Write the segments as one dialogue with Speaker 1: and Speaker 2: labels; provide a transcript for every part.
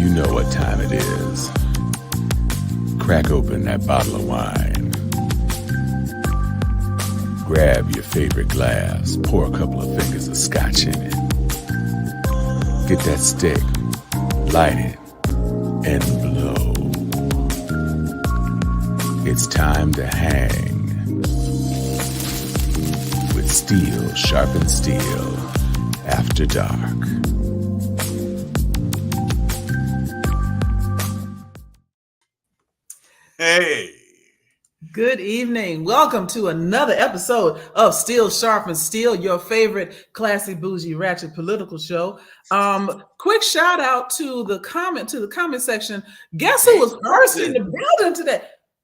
Speaker 1: You know what time it is. Crack open that bottle of wine. Grab your favorite glass, pour a couple of fingers of scotch in it. Get that stick, light it, and blow. It's time to hang with Steel Sharpened Steel after dark.
Speaker 2: Hey.
Speaker 3: Good evening. Welcome to another episode of Steel Sharpened Steel, your favorite classy, bougie, ratchet political show. Quick shout out to the comment section. Guess who was first in the building today?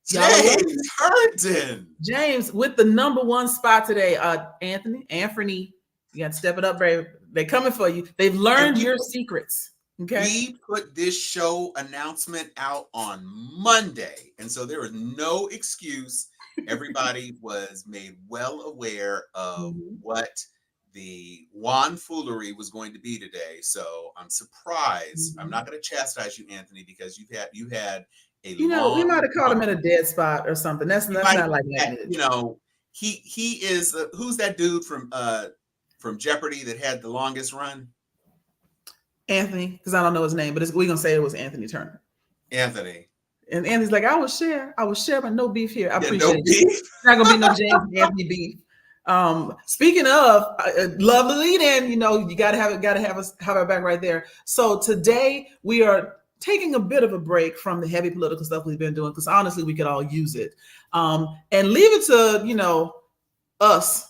Speaker 2: James Herndon.
Speaker 3: James with the number one spot today. Anthony, you got to step it up, baby. They're coming for you. They've learned your secrets. Okay.
Speaker 2: We put this show announcement out on Monday, and so there was no excuse. Everybody was made well aware of what the Juan foolery was going to be today. So I'm surprised. I'm not going to chastise you, Anthony, because you had a
Speaker 3: we might have caught him in a dead spot or something. That's not like that.
Speaker 2: He is who's that dude from Jeopardy that had the longest run?
Speaker 3: Anthony, because I don't know his name, but we're gonna say it was Anthony Turner.
Speaker 2: Anthony.
Speaker 3: And Anthony's like, I will share, but no beef here. I appreciate
Speaker 2: no
Speaker 3: it.
Speaker 2: Beef.
Speaker 3: It's not gonna be no James and Anthony beef. Speaking of lovely lead in, you gotta have our back right there. So today we are taking a bit of a break from the heavy political stuff we've been doing, because honestly we could all use it. And leave it to us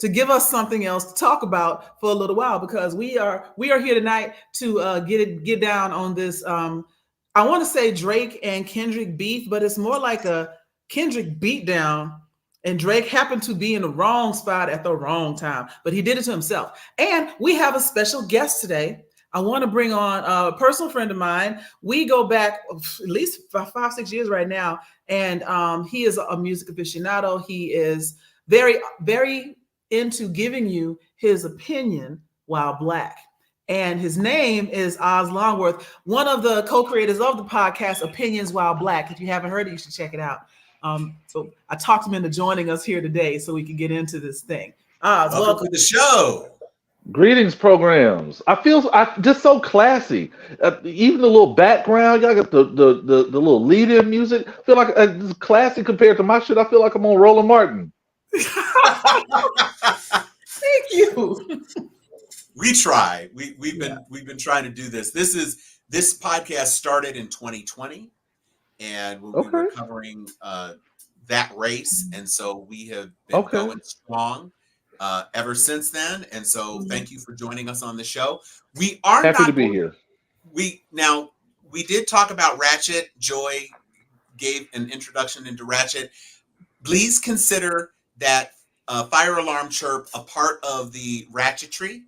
Speaker 3: to give us something else to talk about for a little while, because we are here tonight to get down on this. I want to say Drake and Kendrick beef, but it's more like a Kendrick beatdown, and Drake happened to be in the wrong spot at the wrong time, but he did it to himself. And we have a special guest today. I want to bring on a personal friend of mine. We go back at least 5-6 years right now, and he is a music aficionado. He is very, very into giving you his opinion while Black. And his name is Oz Longworth, one of the co-creators of the podcast Opinions While Black. If you haven't heard it, you should check it out. So I talked him into joining us here today so we can get into this thing. Oz, welcome
Speaker 2: to the show.
Speaker 4: Greetings, programs. I feel just so classy. Even the little background, y'all got the little lead-in music. I feel like it's classy compared to my shit. I feel like I'm on Roland Martin.
Speaker 3: Thank you.
Speaker 2: We try. We've been trying to do this. This podcast started in 2020, and we were covering that race, and so we have been going strong ever since then. And so, thank you for joining us on the show. We are
Speaker 4: happy to be here. We
Speaker 2: did talk about Ratchet. Joy gave an introduction into Ratchet. Please consider that fire alarm chirp a part of the ratchetry.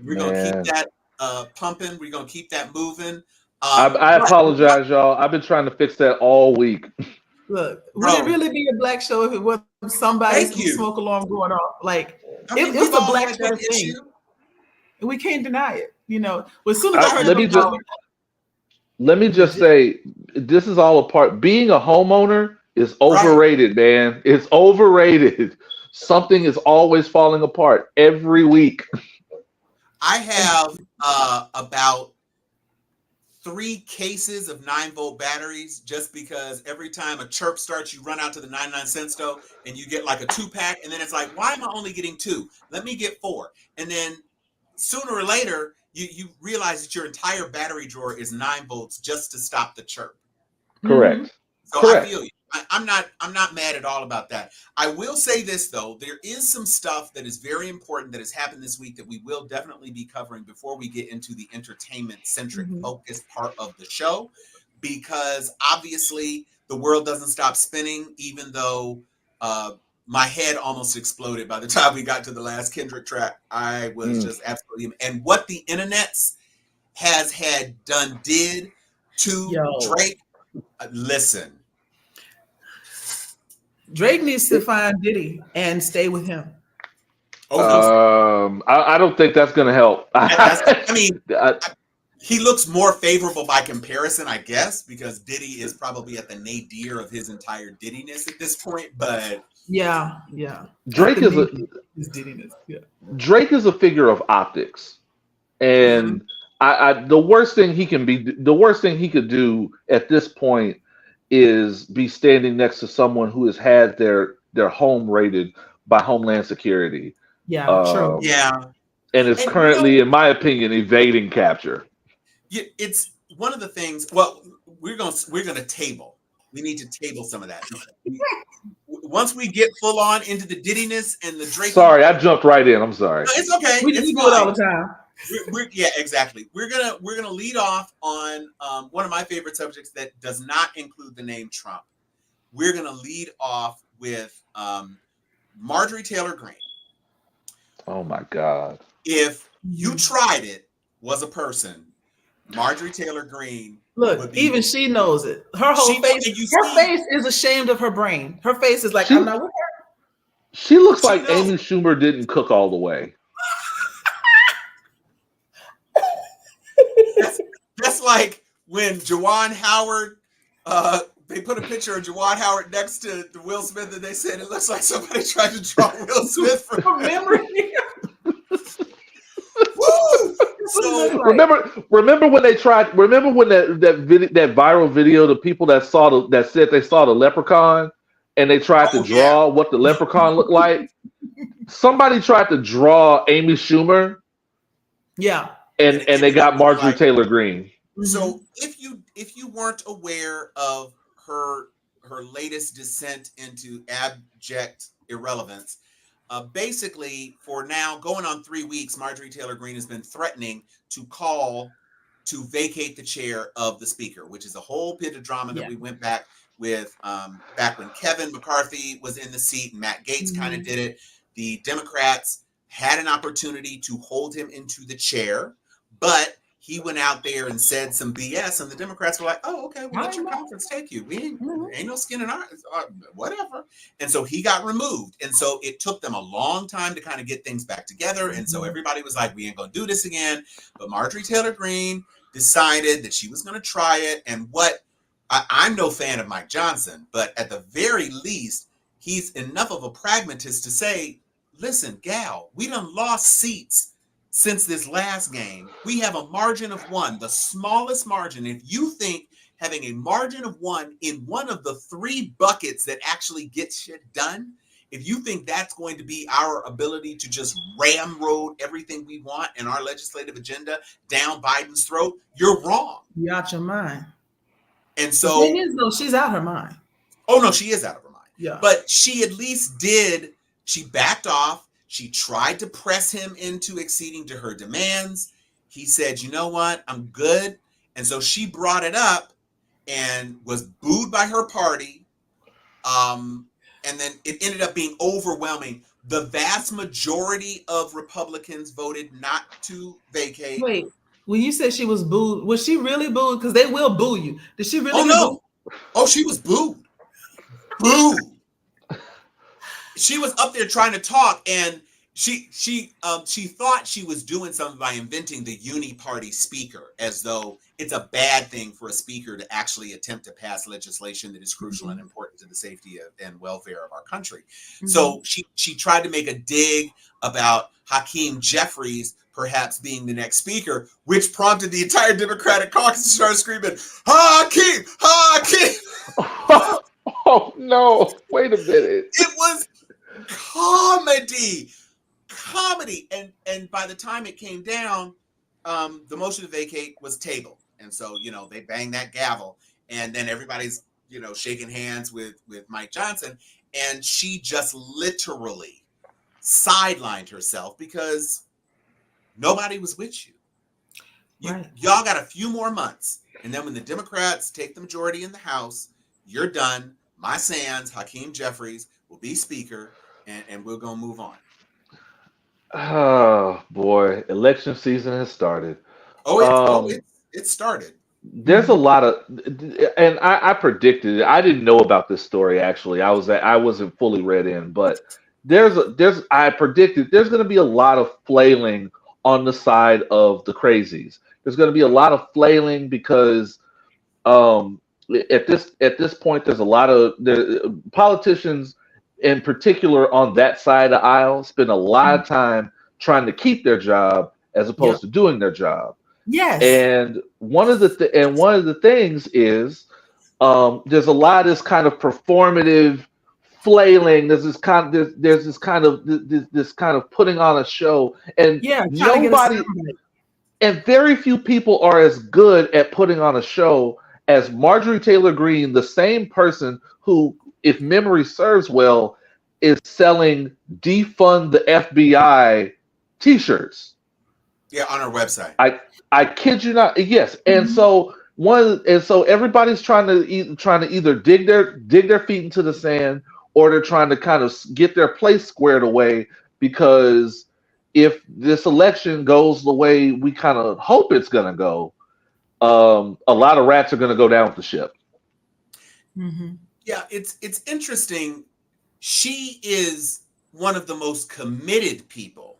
Speaker 2: We're going to keep that pumping. We're going to keep that moving.
Speaker 4: I apologize, y'all. I've been trying to fix that all week.
Speaker 3: Look, would it really be a Black show if it wasn't somebody's smoke alarm going off? Like, it's a Black show thing. And we can't deny it. As soon as I heard
Speaker 4: let me just say, this is all a part. Being a homeowner is overrated, man. It's overrated. Something is always falling apart every week.
Speaker 2: I have about 3 cases of 9-volt batteries, just because every time a chirp starts, you run out to the 99-cent store and you get like a 2-pack, and then it's like, why am I only getting 2? Let me get 4. And then sooner or later, you realize that your entire battery drawer is 9 volts just to stop the chirp.
Speaker 4: Correct.
Speaker 2: So correct. I feel you. I'm not mad at all about that. I will say this, though. There is some stuff that is very important that has happened this week that we will definitely be covering before we get into the entertainment-centric focused part of the show, because obviously the world doesn't stop spinning, even though my head almost exploded by the time we got to the last Kendrick track. I was just absolutely... And what the internets did to Drake, listen.
Speaker 3: Drake needs to find Diddy and stay with him.
Speaker 4: I don't think that's going to help.
Speaker 2: He looks more favorable by comparison, I guess, because Diddy is probably at the nadir of his entire Diddiness at this point. But
Speaker 3: yeah.
Speaker 4: Drake is
Speaker 3: his Diddiness. Yeah.
Speaker 4: Drake is a figure of optics, and the worst thing he could do at this point is be standing next to someone who has had their home raided by Homeland Security.
Speaker 3: Yeah, true.
Speaker 2: Yeah,
Speaker 4: and is currently, in my opinion, evading capture.
Speaker 2: It's one of the things. Well, we're gonna table. We need to table some of that. Once we get full on into the Diddiness and the Drake.
Speaker 4: Sorry, I jumped right in. I'm sorry.
Speaker 2: No, it's okay.
Speaker 3: We do it all the time.
Speaker 2: Yeah, exactly. We're gonna lead off on one of my favorite subjects that does not include the name Trump. We're gonna lead off with Marjorie Taylor Greene.
Speaker 4: Oh my God!
Speaker 2: If You Tried It was a person, Marjorie Taylor Greene.
Speaker 3: Look, even she knows it. Her whole face is ashamed of her brain. Her face is like, I'm not with her.
Speaker 4: She looks like Amy Schumer didn't cook all the way.
Speaker 2: That's like when Juwan Howard, they put a picture of Juwan Howard next to Will Smith, and they said it looks like somebody tried to draw Will Smith from memory. Woo! So,
Speaker 4: remember when they tried? Remember when that viral video, the people that said they saw the leprechaun, and they tried to draw what the leprechaun looked like. Somebody tried to draw Amy Schumer.
Speaker 3: Yeah.
Speaker 4: And they got Marjorie Taylor Greene.
Speaker 2: So if you weren't aware of her latest descent into abject irrelevance, basically for now going on 3 weeks, Marjorie Taylor Greene has been threatening to call to vacate the chair of the speaker, which is a whole bit of drama that we went back with back when Kevin McCarthy was in the seat and Matt Gaetz kind of did it. The Democrats had an opportunity to hold him into the chair, but he went out there and said some BS, and the Democrats were like, "Oh, okay, we'll let your conference take you. We ain't no skin in our whatever." And so he got removed, and so it took them a long time to kind of get things back together. And so everybody was like, "We ain't gonna do this again." But Marjorie Taylor Greene decided that she was gonna try it. And I'm no fan of Mike Johnson, but at the very least, he's enough of a pragmatist to say, "Listen, gal, we done lost seats since this last game. We have a margin of 1, the smallest margin. If you think having a margin of 1 in one of the 3 buckets that actually gets shit done, if you think that's going to be our ability to just ramroad everything we want in our legislative agenda down Biden's throat, you're wrong.
Speaker 3: You're out your mind."
Speaker 2: And so
Speaker 3: the thing is, though, she's out her mind.
Speaker 2: Oh no, she is out of her mind.
Speaker 3: Yeah.
Speaker 2: But she at least she backed off. She tried to press him into acceding to her demands. He said, "You know what? I'm good." And so she brought it up and was booed by her party. And then it ended up being overwhelming. The vast majority of Republicans voted not to vacate.
Speaker 3: Wait, when you said she was booed, was she really booed? Because they will boo you. Did she really?
Speaker 2: Oh, no. Oh, she was booed. Booed. She was up there trying to talk, and she thought she was doing something by inventing the uni-party speaker, as though it's a bad thing for a speaker to actually attempt to pass legislation that is crucial and important to the safety and welfare of our country. So she tried to make a dig about Hakeem Jeffries perhaps being the next speaker, which prompted the entire Democratic caucus to start screaming, "Hakeem! Hakeem!"
Speaker 4: Oh no! Wait a minute.
Speaker 2: It was comedy, and by the time it came down, the motion to vacate was tabled, and so they banged that gavel, and then everybody's shaking hands with Mike Johnson, and she just literally sidelined herself because nobody was with you. Y'all got a few more months, and then when the Democrats take the majority in the House, you're done. My sans, Hakeem Jeffries, will be speaker, and we're going to move on.
Speaker 4: Oh, boy. Election season has started.
Speaker 2: It started.
Speaker 4: There's a lot of, and I predicted it. I didn't know about this story, actually. I wasn't fully read in, but I predicted there's going to be a lot of flailing on the side of the crazies. There's going to be a lot of flailing because at this point, there's a lot of politicians, in particular on that side of the aisle, spend a lot of time trying to keep their job as opposed to doing their job.
Speaker 3: Yes.
Speaker 4: And one of the things is there's a lot of this kind of performative flailing. There's this kind of putting on a show, and nobody and very few people are as good at putting on a show as Marjorie Taylor Greene, the same person who, if memory serves well, is selling "Defund the FBI" T-shirts.
Speaker 2: Yeah, on her website.
Speaker 4: I kid you not. Yes, and so everybody's trying to either dig their feet into the sand, or they're trying to kind of get their place squared away, because if this election goes the way we kind of hope it's going to go, a lot of rats are going to go down with the ship.
Speaker 3: Mm-hmm.
Speaker 2: Yeah, it's interesting. She is one of the most committed people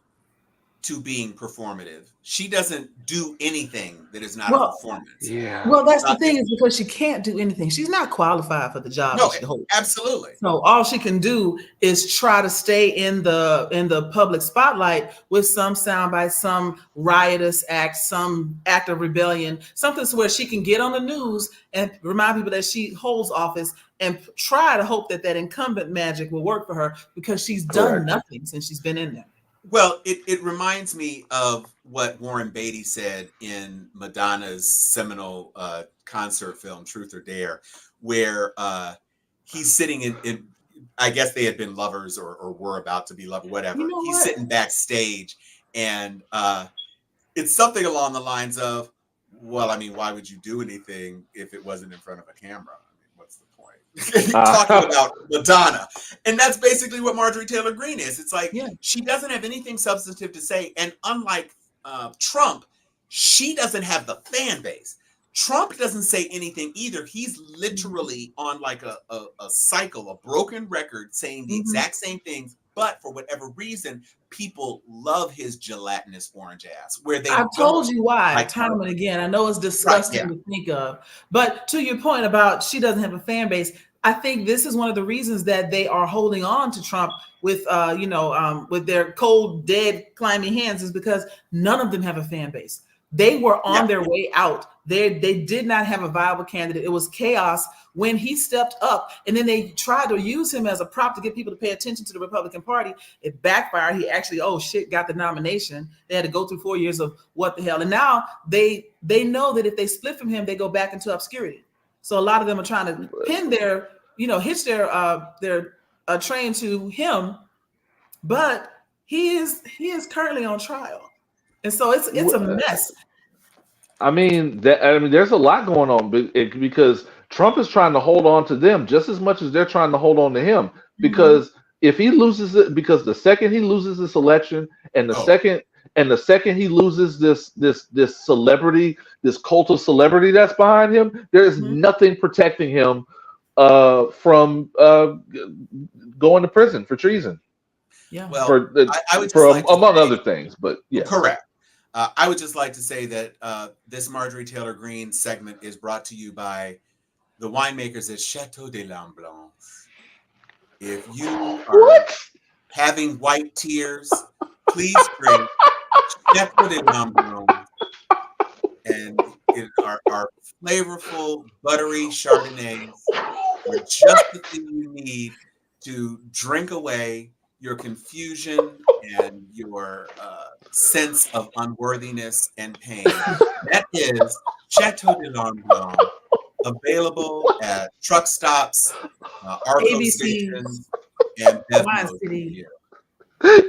Speaker 2: to being performative. She doesn't do anything that is not a performance.
Speaker 4: Yeah.
Speaker 3: Well, that's the thing, is because she can't do anything. She's not qualified for the job.
Speaker 2: No, absolutely.
Speaker 3: So all she can do is try to stay in the public spotlight with some soundbite, some riotous act, some act of rebellion, something where she can get on the news and remind people that she holds office, and try to hope that incumbent magic will work for her, because she's done nothing since she's been in there.
Speaker 2: Well, it reminds me of what Warren Beatty said in Madonna's seminal concert film, Truth or Dare, where he's sitting in I guess they had been lovers or were about to be lovers, whatever. He's sitting backstage, and it's something along the lines of, well, I mean, why would you do anything if it wasn't in front of a camera? What's the point? Talking about Madonna. And that's basically what Marjorie Taylor Greene is. It's like, she doesn't have anything substantive to say. And unlike Trump, she doesn't have the fan base. Trump doesn't say anything either. He's literally on like a cycle, a broken record, saying the exact same things. But for whatever reason, people love his gelatinous orange ass. I've
Speaker 3: told you why, time and again. I know it's disgusting to think of. But to your point about she doesn't have a fan base, I think this is one of the reasons that they are holding on to Trump with with their cold, dead, clammy hands, is because none of them have a fan base. They were on their way out. They did not have a viable candidate. It was chaos when he stepped up, and then they tried to use him as a prop to get people to pay attention to the Republican Party. It backfired. He actually, got the nomination. They had to go through 4 years of what the hell. And now they know that if they split from him, they go back into obscurity. So a lot of them are trying to pin their, hitch their train to him, but he is currently on trial. And so it's a mess.
Speaker 4: I mean, there's a lot going on because Trump is trying to hold on to them just as much as they're trying to hold on to him. Because if he loses it, because the second he loses this election, and the second he loses this celebrity, this cult of celebrity that's behind him, there is nothing protecting him from going to prison for treason.
Speaker 2: Yeah, well, I would
Speaker 4: among other things, but yeah,
Speaker 2: correct. I would just like to say that this Marjorie Taylor Greene segment is brought to you by the winemakers at Chateau de l'Amblance. If you are having white tears, please drink Chateau de l'Amblance, and our flavorful, buttery Chardonnays are just the thing you need to drink away your confusion and your sense of unworthiness and pain. That is Chateau de l'Amblance, available at truck stops, Arco stations, and
Speaker 3: City.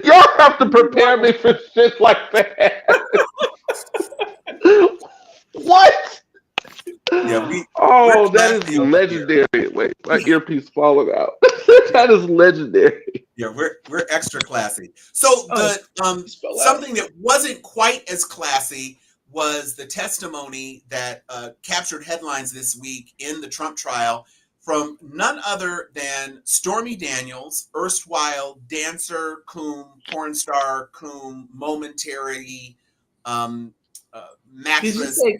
Speaker 4: Y'all have to prepare me for shit like that. What?
Speaker 2: Yeah,
Speaker 4: that is legendary. Wait, my earpiece falling out. That is legendary.
Speaker 2: Yeah, we're extra classy. So something that wasn't quite as classy was the testimony that captured headlines this week in the Trump trial from none other than Stormy Daniels, erstwhile dancer, coom, porn star, coom, momentary
Speaker 3: Did you
Speaker 2: mattress.
Speaker 3: say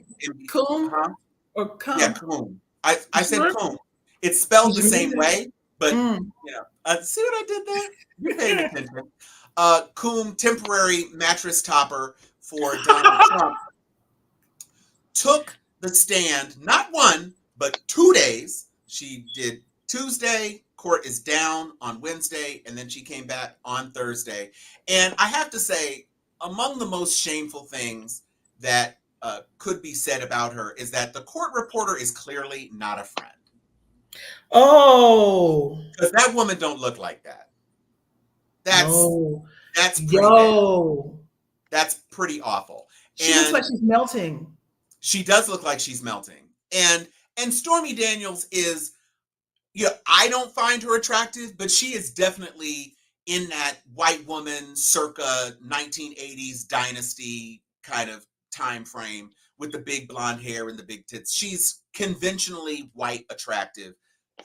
Speaker 3: coom
Speaker 2: Huh?
Speaker 3: or cum?
Speaker 2: Yeah, coom. I said
Speaker 4: Sure.
Speaker 2: coom. It's spelled the
Speaker 3: Did you
Speaker 2: same
Speaker 3: mean
Speaker 2: way, but
Speaker 3: Mm.
Speaker 2: see what I did there? You're paying attention. Coom, temporary mattress topper for Donald Trump, took the stand not one, but 2 days. She did Tuesday, court is down on Wednesday, and then she came back on Thursday. And I have to say, among the most shameful things that could be said about her is that the court reporter is clearly not a friend.
Speaker 3: Oh.
Speaker 2: Because that woman don't look like that. That's pretty bad. That's pretty awful.
Speaker 3: She looks like she's melting.
Speaker 2: She does look like she's melting. And Stormy Daniels is, I don't find her attractive, but she is definitely in that white woman circa 1980s dynasty kind of time frame with the big blonde hair and the big tits. She's conventionally white attractive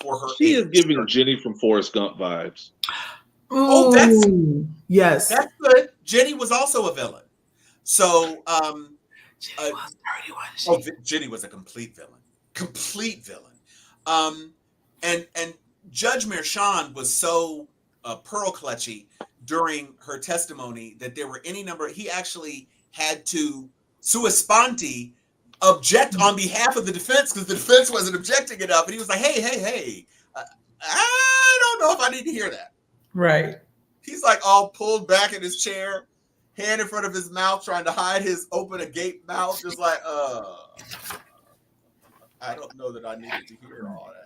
Speaker 2: for her
Speaker 4: She
Speaker 2: age.
Speaker 4: is giving Jenny from Forrest Gump vibes.
Speaker 2: Oh,
Speaker 3: yes.
Speaker 2: That's good. Jenny was also a villain. So
Speaker 3: Jenny was dirty, wasn't she?
Speaker 2: Jenny was a complete villain. Complete villain. And Judge Merchan was so pearl clutchy during her testimony that there were any number. He actually had to sua sponte object on behalf of the defense because the defense wasn't objecting enough. And he was like, hey, I don't know if I need to hear that.
Speaker 3: Right.
Speaker 2: He's like all pulled back in his chair, hand in front of his mouth, trying to hide his open agape mouth, just like, I don't know that I needed to hear all that.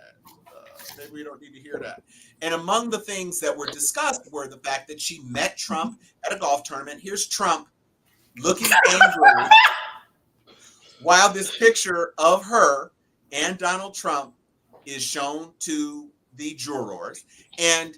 Speaker 2: Maybe we don't need to hear that. And among the things that were discussed were the fact that she met Trump at a golf tournament. Here's Trump looking angry while this picture of her and Donald Trump is shown to the jurors. And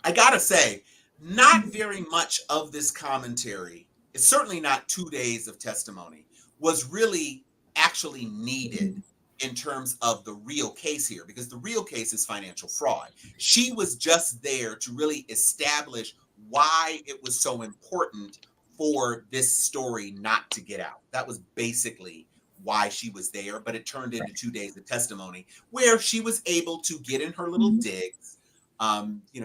Speaker 2: I gotta say, not very much of this commentary, it's certainly not 2 days of testimony, was really actually needed in terms of the real case here, because the real case is financial fraud. She was just there to really establish why it was so important for this story not to get out. That was basically why she was there, but it turned into 2 days of testimony where she was able to get in her little digs.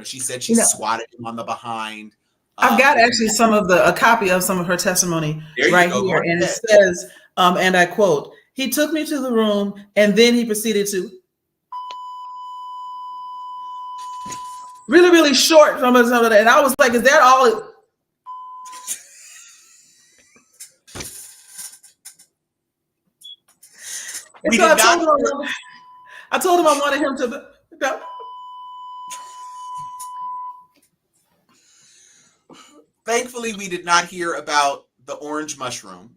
Speaker 2: She said she swatted him on the behind.
Speaker 3: I've got actually a copy of some of her testimony right here. And it says, and I quote, "He took me to the room and then he proceeded to," really, really short from some of that. And I was like, is that all? And so I told him I wanted him to.
Speaker 2: Thankfully, we did not hear about the orange mushroom.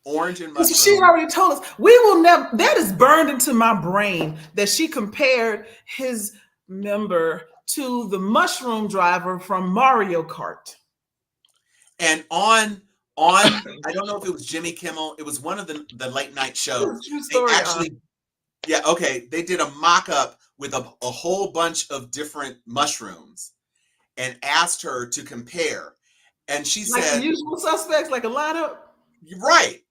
Speaker 2: Orange and mushroom.
Speaker 3: She had already told us. We will never. That is burned into my brain that she compared his member to the mushroom driver from Mario Kart.
Speaker 2: And on I don't know if it was Jimmy Kimmel. It was one of the late night shows.
Speaker 3: True story.
Speaker 2: They did a mock-up with a whole bunch of different mushrooms and asked her to compare. And she said,
Speaker 3: the usual suspects, like a lineup.
Speaker 2: Right.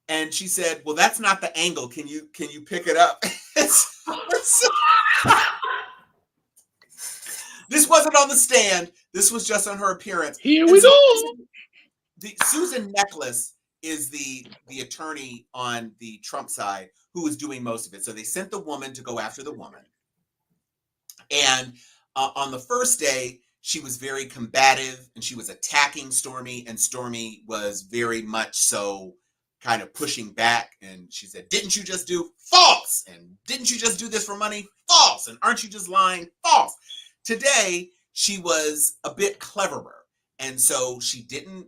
Speaker 2: And she said, well, that's not the angle. Can you pick it up? This wasn't on the stand. This was just on her appearance.
Speaker 4: Here we go.
Speaker 2: Susan Necklace is the attorney on the Trump side who was doing most of it. So they sent the woman to go after the woman. And on the first day, she was very combative and she was attacking Stormy, and Stormy was very much so kind of pushing back. And she said, didn't you just do false? And didn't you just do this for money? False. And aren't you just lying? False. Today, she was a bit cleverer. And so she didn't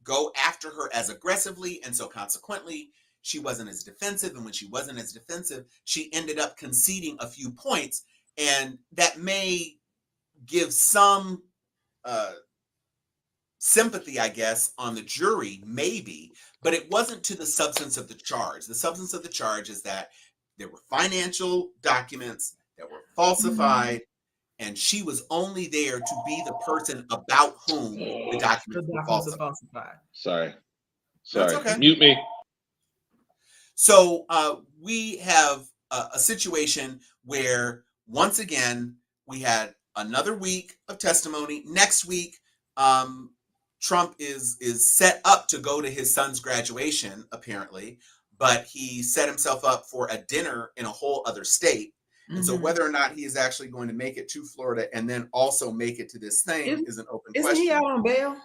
Speaker 2: go after her as aggressively. And so consequently, she wasn't as defensive. And when she wasn't as defensive, she ended up conceding a few points. And that may give some sympathy, I guess, on the jury, maybe, but it wasn't to the substance of the charge. The substance of the charge is that there were financial documents that were falsified, and she was only there to be the person about whom the documents were falsified.
Speaker 4: Sorry.
Speaker 2: That's
Speaker 4: Sorry.
Speaker 2: okay.
Speaker 4: Mute me.
Speaker 2: So we have a situation where, once again, we had another week of testimony. Next week, Trump is set up to go to his son's graduation, apparently, but he set himself up for a dinner in a whole other state. And so whether or not he is actually going to make it to Florida and then also make it to this thing is an open question.
Speaker 3: Isn't he out on bail?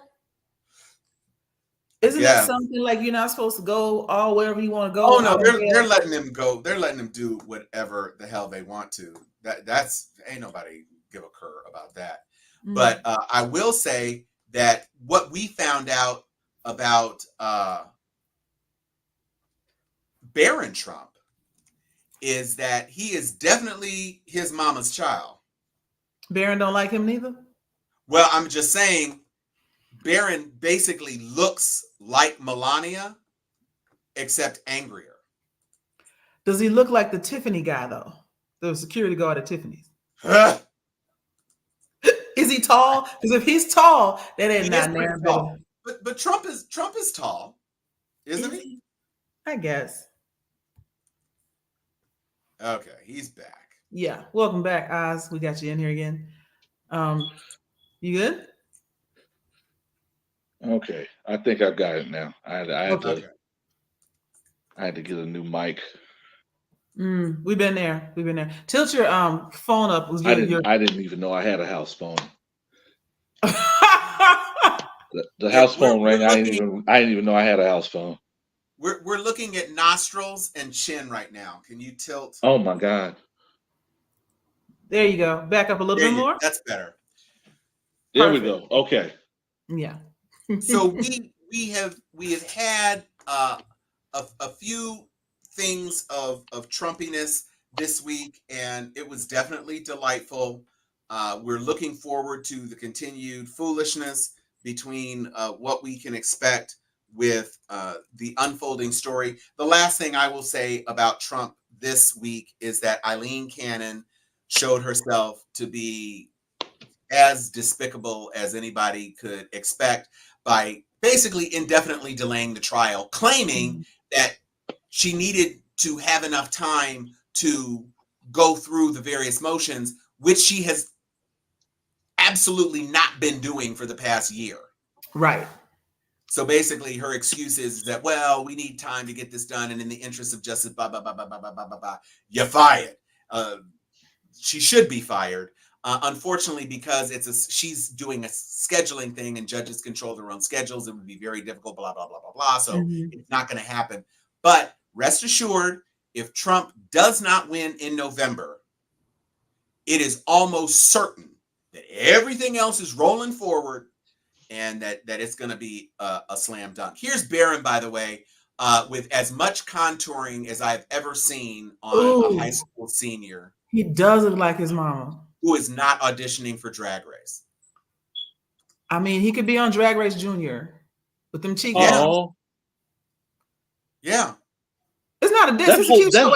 Speaker 3: Isn't it something like you're not supposed to go all wherever you want to go?
Speaker 2: Oh no, they're letting him go. They're letting him do whatever the hell they want to. That's ain't nobody give a cur about that. But I will say that what we found out about Barron Trump is that he is definitely his mama's child.
Speaker 3: Barron don't like him neither?
Speaker 2: Well, I'm just saying Barron basically looks like Melania, except angrier.
Speaker 3: Does he look like the Tiffany guy, though? The security guard at Tiffany's. Is he tall? Because if he's tall, that ain't not tall.
Speaker 2: But Trump is tall, isn't he?
Speaker 3: I guess.
Speaker 2: Okay, he's back.
Speaker 3: Yeah, welcome back, Oz. We got you in here again. You good?
Speaker 4: Okay, I think I've got it now. I had to get a new mic.
Speaker 3: We've been there. Tilt your phone up.
Speaker 4: I didn't even know I had a house phone. the house phone rang. I didn't even know I had a house phone.
Speaker 2: We're looking at nostrils and chin right now. Can you tilt?
Speaker 4: Oh my God.
Speaker 3: There you go. Back up a little bit more.
Speaker 2: That's better.
Speaker 4: There we go. Okay.
Speaker 3: Yeah.
Speaker 2: So we have had a few things of Trumpiness this week, and it was definitely delightful. We're looking forward to the continued foolishness between what we can expect with the unfolding story. The last thing I will say about Trump this week is that Eileen Cannon showed herself to be as despicable as anybody could expect by basically indefinitely delaying the trial, claiming that she needed to have enough time to go through the various motions, which she has absolutely not been doing for the past year.
Speaker 3: Right.
Speaker 2: So basically her excuse is that, well, we need time to get this done, and in the interest of justice, blah, blah, blah, blah, blah, blah, blah, blah, blah, you're fired. She should be fired. Unfortunately, because she's doing a scheduling thing and judges control their own schedules, it would be very difficult, blah, blah, blah, blah, blah. So it's not going to happen. But rest assured, if Trump does not win in November, it is almost certain that everything else is rolling forward and that it's going to be a slam dunk. Here's Barron, by the way, with as much contouring as I've ever seen on a high school senior.
Speaker 3: He does look like his mama.
Speaker 2: Who is not auditioning for Drag Race.
Speaker 3: I mean, he could be on Drag Race Junior with them cheeks.
Speaker 2: Yeah.
Speaker 3: It's not a diss. It's a cute show.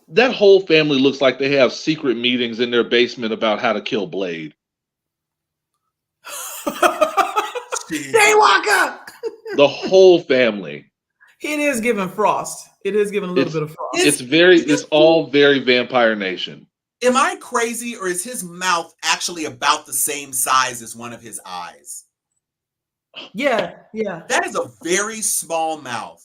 Speaker 4: That whole family looks like they have secret meetings in their basement about how to kill Blade.
Speaker 3: Daywalker.
Speaker 4: The whole family.
Speaker 3: It is giving Frost. It is giving a little bit of Frost.
Speaker 4: It's all very Vampire Nation.
Speaker 2: Am I crazy, or is his mouth actually about the same size as one of his eyes?
Speaker 3: Yeah.
Speaker 2: That is a very small mouth.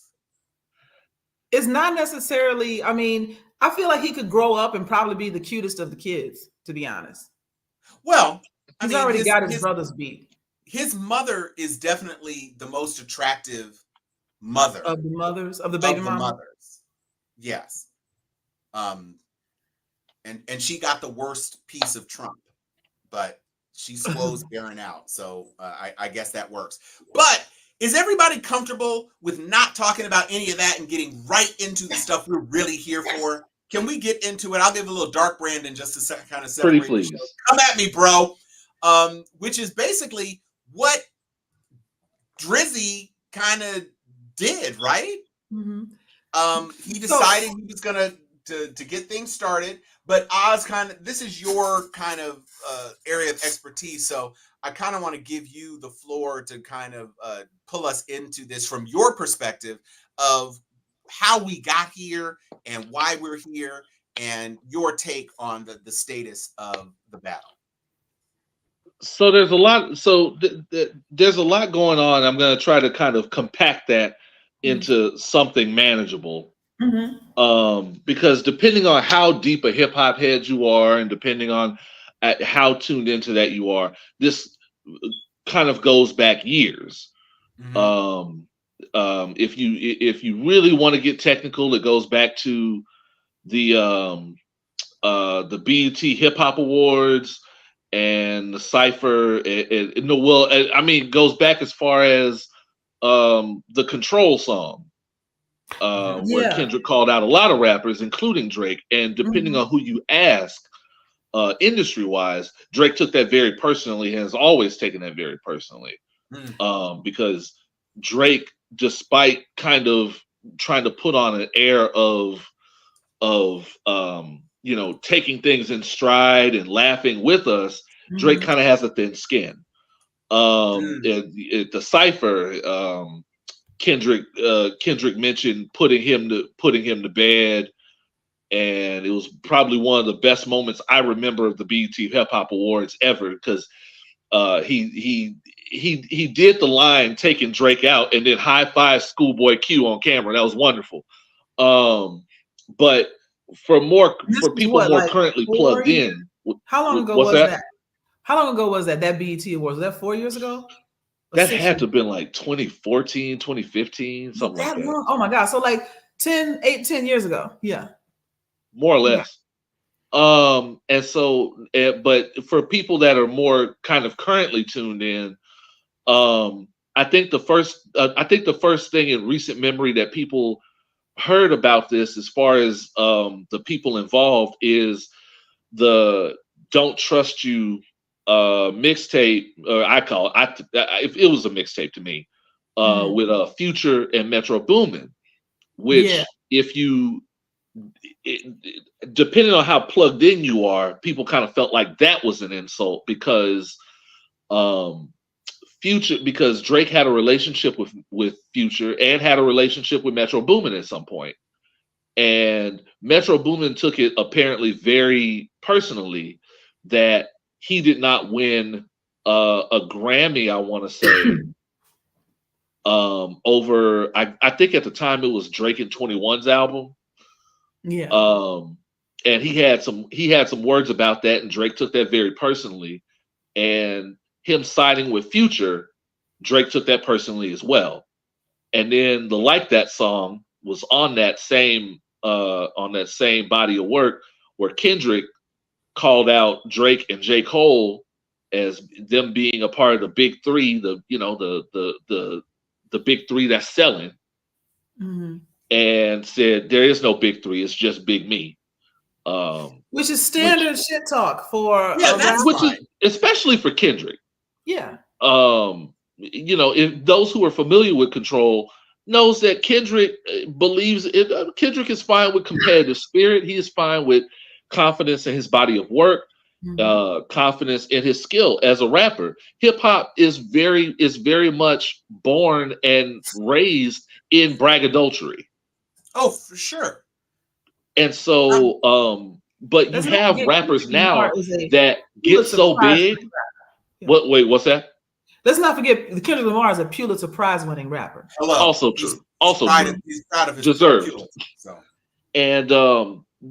Speaker 3: It's not necessarily, I mean, I feel like he could grow up and probably be the cutest of the kids, to be honest.
Speaker 2: Well,
Speaker 3: he's already got his brother's beat.
Speaker 2: His mother is definitely the most attractive mother.
Speaker 3: Of the mothers, of the baby
Speaker 2: mothers. Yes. And she got the worst piece of Trump, but she swolls Barron out. So I guess that works. But is everybody comfortable with not talking about any of that and getting right into the stuff we're really here for? Can we get into it? I'll give a little dark Brandon just to kind of separate.
Speaker 4: Pretty please.
Speaker 2: Come at me, bro. Which is basically what Drizzy kind of did, right? He decided he was gonna to get things started, but Oz this is your kind of area of expertise, so I kind of want to give you the floor to kind of pull us into this from your perspective of how we got here and why we're here, and your take on the status of the battle.
Speaker 4: So there's a lot. So there's a lot going on. I'm going to try to kind of compact that into something manageable. Because depending on how deep a hip hop head you are, and depending on how tuned into that you are, this kind of goes back years. If you really want to get technical, it goes back to the BET Hip Hop Awards and the Cypher. It goes back as far as the Control song, where Kendrick called out a lot of rappers, including Drake. And depending on who you ask, industry wise, Drake took that very personally and has always taken that very personally. Because Drake, despite kind of trying to put on an air of taking things in stride and laughing with us, Drake kind of has a thin skin. At the Cypher, Kendrick mentioned putting him to bed, and it was probably one of the best moments I remember of the BET Hip Hop Awards ever, because he did the line taking Drake out and then high five Schoolboy Q on camera. That was wonderful. But for people currently plugged in,
Speaker 3: how long ago was that? How long ago was that BET Awards? Was that 4 years ago?
Speaker 4: That had to have been like 2014, 2015, something like that.
Speaker 3: Long? Oh my God. So like 10 years ago. Yeah.
Speaker 4: More or less. And so, but for people that are more kind of currently tuned in, I think the first thing in recent memory that people heard about this, as far as the people involved, is the "Don't Trust You" mixtape. I call it. It was a mixtape to me, with Future and Metro Boomin, which depending on how plugged in you are, people kind of felt like that was an insult, because because Drake had a relationship with Future and had a relationship with Metro Boomin at some point. And Metro Boomin took it apparently very personally that he did not win a Grammy, I want to say, over, I think at the time it was Drake and 21's album. Yeah. And he had some words about that, and Drake took that very personally. And him siding with Future, Drake took that personally as well. And then the Like That song was on that same body of work, where Kendrick called out Drake and J. Cole as them being a part of the big three, the big three that's selling, and said there is no big three, it's just Big Me.
Speaker 3: Which is standard shit talk for
Speaker 4: is especially for Kendrick.
Speaker 3: Yeah.
Speaker 4: If those who are familiar with Control knows that Kendrick believes it. Kendrick is fine with competitive spirit. He is fine with confidence in his body of work, confidence in his skill as a rapper. Hip hop is very much born and raised in braggadocious.
Speaker 2: Oh, for sure.
Speaker 4: And so, but you have rappers now that get so big. Yeah. What's that?
Speaker 3: Let's not forget Kendrick Lamar is a Pulitzer Prize-winning rapper.
Speaker 4: Also true.
Speaker 2: He's proud of his
Speaker 4: deserved.
Speaker 2: Pulitzer, so.
Speaker 4: And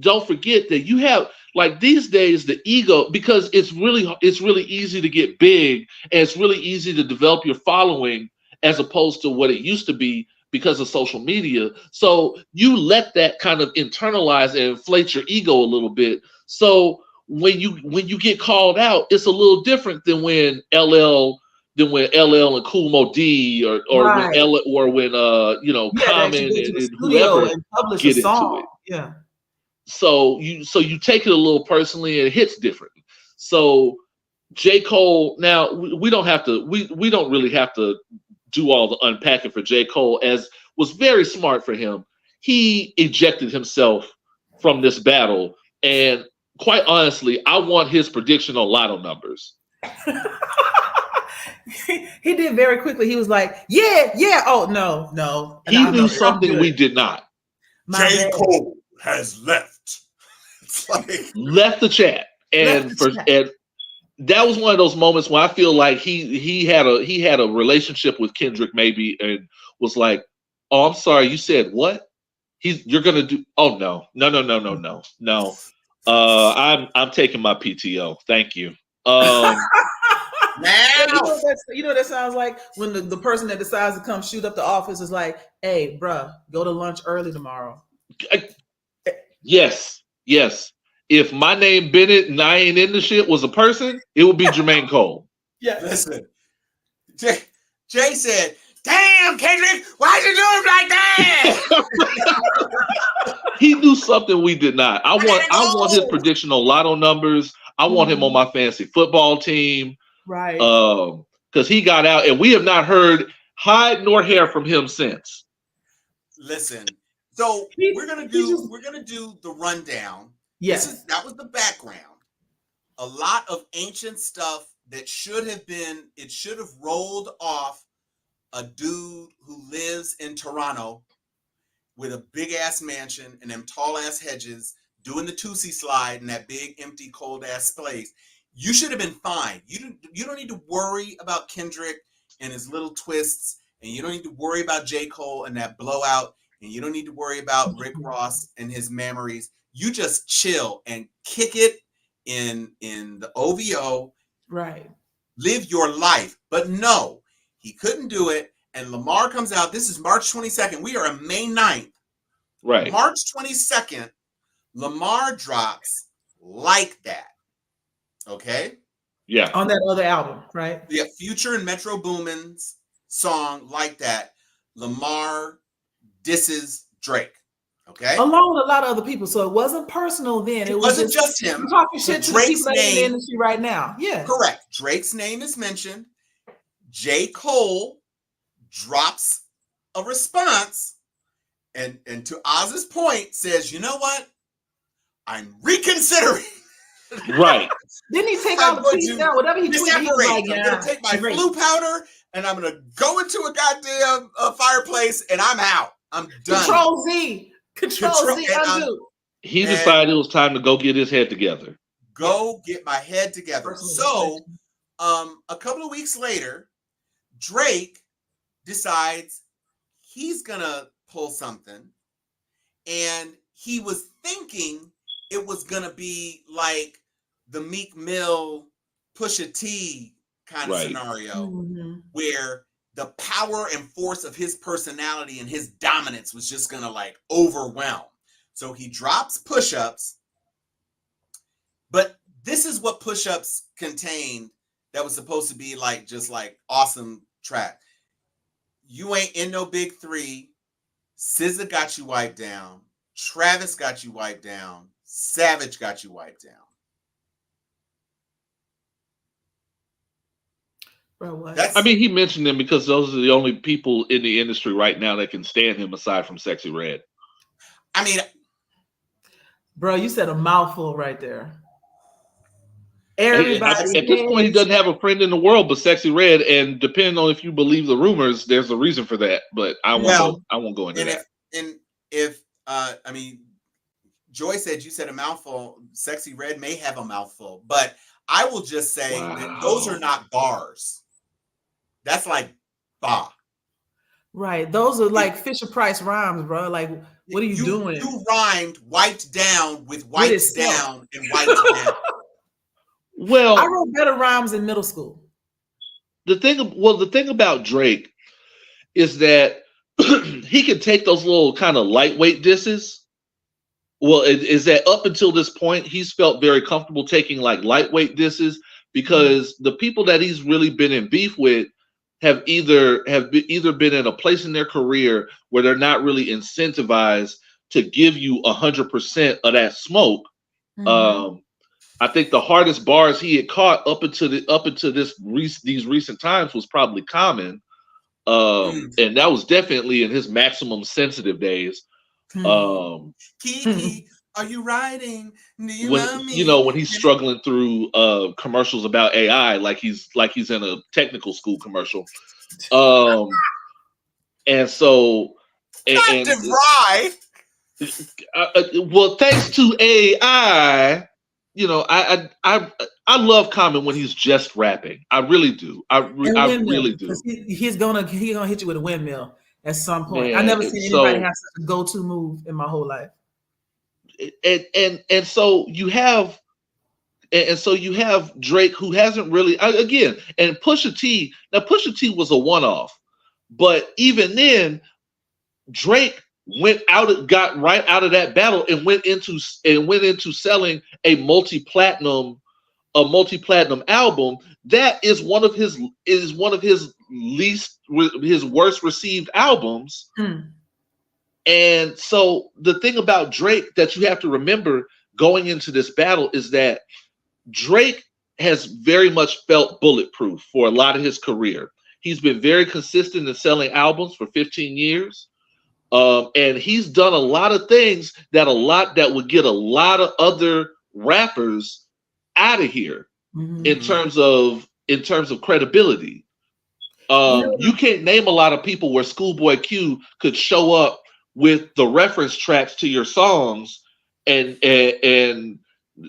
Speaker 4: don't forget that you have, like, these days, the ego, because it's really easy to get big, and it's really easy to develop your following as opposed to what it used to be because of social media. So you let that kind of internalize and inflate your ego a little bit. So when you get called out, it's a little different than when LL and Kool Moe Dee or right. when Common and whoever
Speaker 3: and publish
Speaker 4: get
Speaker 3: a song.
Speaker 4: into it.
Speaker 3: Yeah.
Speaker 4: So you take it a little personally, and it hits differently. So J. Cole, now we don't really have to do all the unpacking for J. Cole, as was very smart for him. He ejected himself from this battle, and quite honestly, I want his prediction on lotto numbers.
Speaker 3: He did very quickly. He was like, yeah, yeah. Oh, no, no.
Speaker 4: He
Speaker 3: No,
Speaker 4: knew
Speaker 3: I'm
Speaker 4: something we
Speaker 3: good.
Speaker 4: did not.
Speaker 3: My
Speaker 2: J.
Speaker 3: bad.
Speaker 2: Cole has left. It's like
Speaker 4: Left the chat.
Speaker 3: Left
Speaker 4: And
Speaker 3: the chat.
Speaker 4: and that was one of those moments where I feel like he had a relationship with Kendrick maybe, and was like, "Oh, I'm sorry, you said what? You're gonna do? Oh no. I'm taking my PTO. Thank you.
Speaker 3: You know
Speaker 2: now.
Speaker 3: what that sounds like when the person that decides to come shoot up the office is like, hey, bruh, go to lunch early tomorrow.
Speaker 4: Yes. If my name Bennett and I ain't in the shit was a person, it would be Jermaine Cole.
Speaker 3: Yeah.
Speaker 2: Listen, Jay said, "Damn, Kendrick, why'd you do him like that?"
Speaker 4: He knew something we did not. I want his prediction on lotto numbers. I want him on my fantasy football team.
Speaker 3: Right.
Speaker 4: Because he got out, and we have not heard hide nor hair from him since.
Speaker 2: Listen, so we're gonna do the rundown.
Speaker 3: Yes,
Speaker 2: that was the background. A lot of ancient stuff that should have rolled off a dude who lives in Toronto with a big ass mansion and them tall ass hedges, doing the Tootsie slide in that big empty cold ass place. You should have been fine. You don't need to worry about Kendrick and his little twists, and you don't need to worry about J. Cole and that blowout, and you don't need to worry about Rick Ross and his memories. You just chill and kick it in the OVO.
Speaker 3: right.
Speaker 2: Live your life. But no, he couldn't do it. And Lamar comes out. This is March 22nd. We are on May 9th.
Speaker 4: Right.
Speaker 2: March 22nd, Lamar drops Like That. Okay?
Speaker 4: Yeah.
Speaker 3: On that other album, right?
Speaker 2: Yeah, Future and Metro Boomin's song Like That. Lamar disses Drake. Okay?
Speaker 3: Along with a lot of other people. So it wasn't personal then.
Speaker 2: It wasn't just him.
Speaker 3: Talking shit to the
Speaker 2: Drake's
Speaker 3: people in the
Speaker 2: name,
Speaker 3: industry right now. Yeah.
Speaker 2: correct. Drake's name is mentioned. J. Cole drops a response, and to Oz's point, says, you know what? I'm reconsidering.
Speaker 4: Right.
Speaker 3: Didn't he take all the tweets down? Whatever he tweeted, he was like,
Speaker 2: I'm going to take my flu powder, and I'm going to go into a goddamn fireplace, and I'm out. I'm done.
Speaker 3: Control Z, undo.
Speaker 4: He decided it was time to go get his head together.
Speaker 2: Get my head together. So, a couple of weeks later, Drake decides he's gonna pull something, and he was thinking it was gonna be like the Meek Mill Pusha T kind of scenario, where the power and force of his personality and his dominance was just gonna like overwhelm. So he drops Push-Ups, but this is what Push-Ups contained that was supposed to be like just like awesome track. You ain't in no big three. SZA got you wiped down. Travis got you wiped down. Savage got you wiped down.
Speaker 3: Bro, what?
Speaker 4: I mean, he mentioned them because those are the only people in the industry right now that can stand him aside from Sexy Red.
Speaker 2: I mean,
Speaker 3: bro, you said a mouthful right there. Everybody
Speaker 4: at this point, he doesn't have a friend in the world but Sexy Red, and depending on if you believe the rumors, there's a reason for that. But I won't go into that.
Speaker 2: I mean, Joy said you said a mouthful. Sexy Red may have a mouthful, but I will just say that those are not bars. That's like bah.
Speaker 3: Right. Those are like Fisher Price rhymes, bro. Like, what are you doing?
Speaker 2: You rhymed wiped down with wiped down and wiped down.
Speaker 4: Well,
Speaker 3: I wrote better rhymes in middle school.
Speaker 4: The thing about Drake is that he can take those little kind of lightweight disses. Well, is that up until this point, he's felt very comfortable taking like lightweight disses because the people that he's really been in beef with have either been in a place in their career where they're not really incentivized to give you 100% of that smoke. I think the hardest bars he had caught up into these recent times was probably Common, and that was definitely in his maximum sensitive days.
Speaker 2: Kiki, Are you riding? Do you
Speaker 4: when
Speaker 2: love me?
Speaker 4: when he's struggling through commercials about AI, like he's in a technical school commercial. And so
Speaker 2: Not
Speaker 4: and
Speaker 2: DeVry.
Speaker 4: well, thanks to AI, I love Common when he's just rapping. I really do.
Speaker 3: And
Speaker 4: I
Speaker 3: windmill,
Speaker 4: really
Speaker 3: because
Speaker 4: do,
Speaker 3: he's gonna hit you with a windmill at some point. I never
Speaker 4: man.
Speaker 3: seen anybody
Speaker 4: So
Speaker 3: have such a go-to move in my whole life.
Speaker 4: and so you have Drake, who hasn't really again, and Pusha T. Now Pusha T was a one-off, but even then, Drake got right out of that battle and went into selling a multi-platinum album that is one of his worst received albums. And so the thing about Drake that you have to remember going into this battle is that Drake has very much felt bulletproof for a lot of his career. He's been very consistent in selling albums for 15 years. And he's done a lot of things that would get a lot of other rappers out of here in terms of credibility. You can't name a lot of people where Schoolboy Q could show up with the reference tracks to your songs and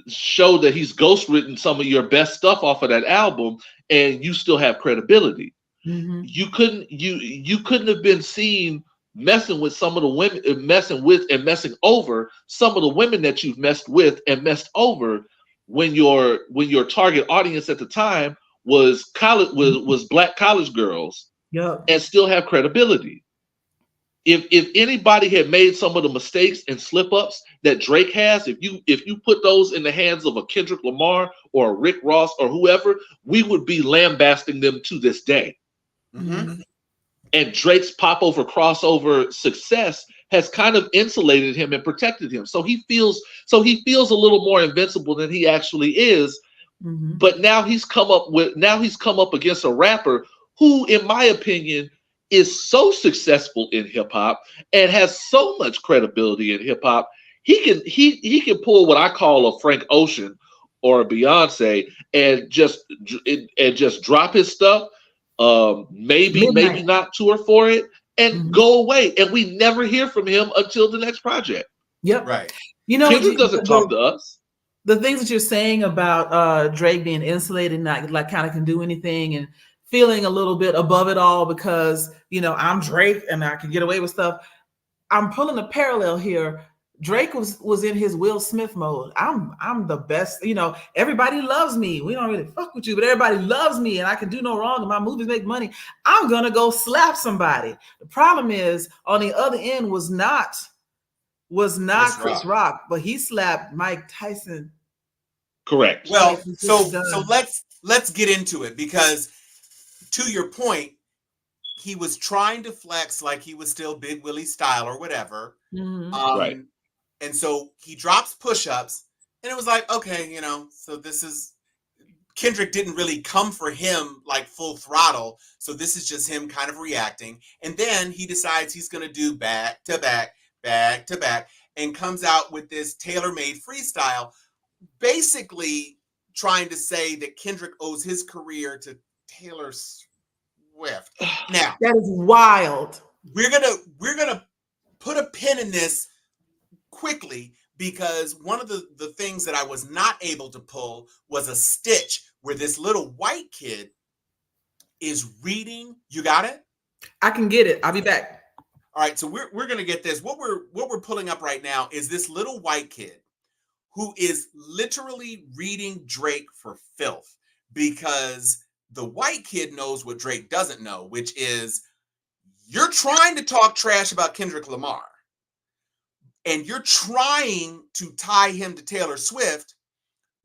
Speaker 4: show that he's ghostwritten some of your best stuff off of that album, and you still have credibility. You couldn't have been seen messing with some of the women, messing over some of the women that you've messed with and messed over when your target audience at the time was black college girls, and still have credibility. If anybody had made some of the mistakes and slip ups that Drake has, if you put those in the hands of a Kendrick Lamar or a Rick Ross or whoever, we would be lambasting them to this day. And Drake's pop over crossover success has kind of insulated him and protected him. So he feels a little more invincible than he actually is. But now he's come up against a rapper who, in my opinion, is so successful in hip hop and has so much credibility in hip hop. He can pull what I call a Frank Ocean or a Beyonce and just drop his stuff. Maybe not tour for it and go away, and we never hear from him until the next project.
Speaker 2: Right.
Speaker 4: Kendrick doesn't talk to us.
Speaker 3: The things that you're saying about Drake being insulated, not like kind of can do anything, and feeling a little bit above it all because I'm Drake and I can get away with stuff. I'm pulling a parallel here. Drake was in his Will Smith mode. I'm the best. Everybody loves me. We don't really fuck with you, but everybody loves me, and I can do no wrong. And my movies make money. I'm gonna go slap somebody. The problem is, on the other end was not Chris Rock, but he slapped Mike Tyson.
Speaker 4: Correct.
Speaker 2: Well, so let's get into it, because to your point, he was trying to flex like he was still Big Willie style or whatever.
Speaker 4: Right.
Speaker 2: And so he drops push-ups, and it was like, okay, so this is, Kendrick didn't really come for him like full throttle. So this is just him kind of reacting. And then he decides he's going to do back to back, and comes out with this tailor-made freestyle, basically trying to say that Kendrick owes his career to Taylor Swift. Now,
Speaker 3: that is wild.
Speaker 2: We're gonna put a pin in this quickly, because one of the things that I was not able to pull was a stitch where this little white kid is reading. You got it?
Speaker 3: I can get it. I'll be back.
Speaker 2: All right, so we're gonna get this. What we're pulling up right now is this little white kid who is literally reading Drake for filth, because the white kid knows what Drake doesn't know, which is you're trying to talk trash about Kendrick Lamar, and you're trying to tie him to Taylor Swift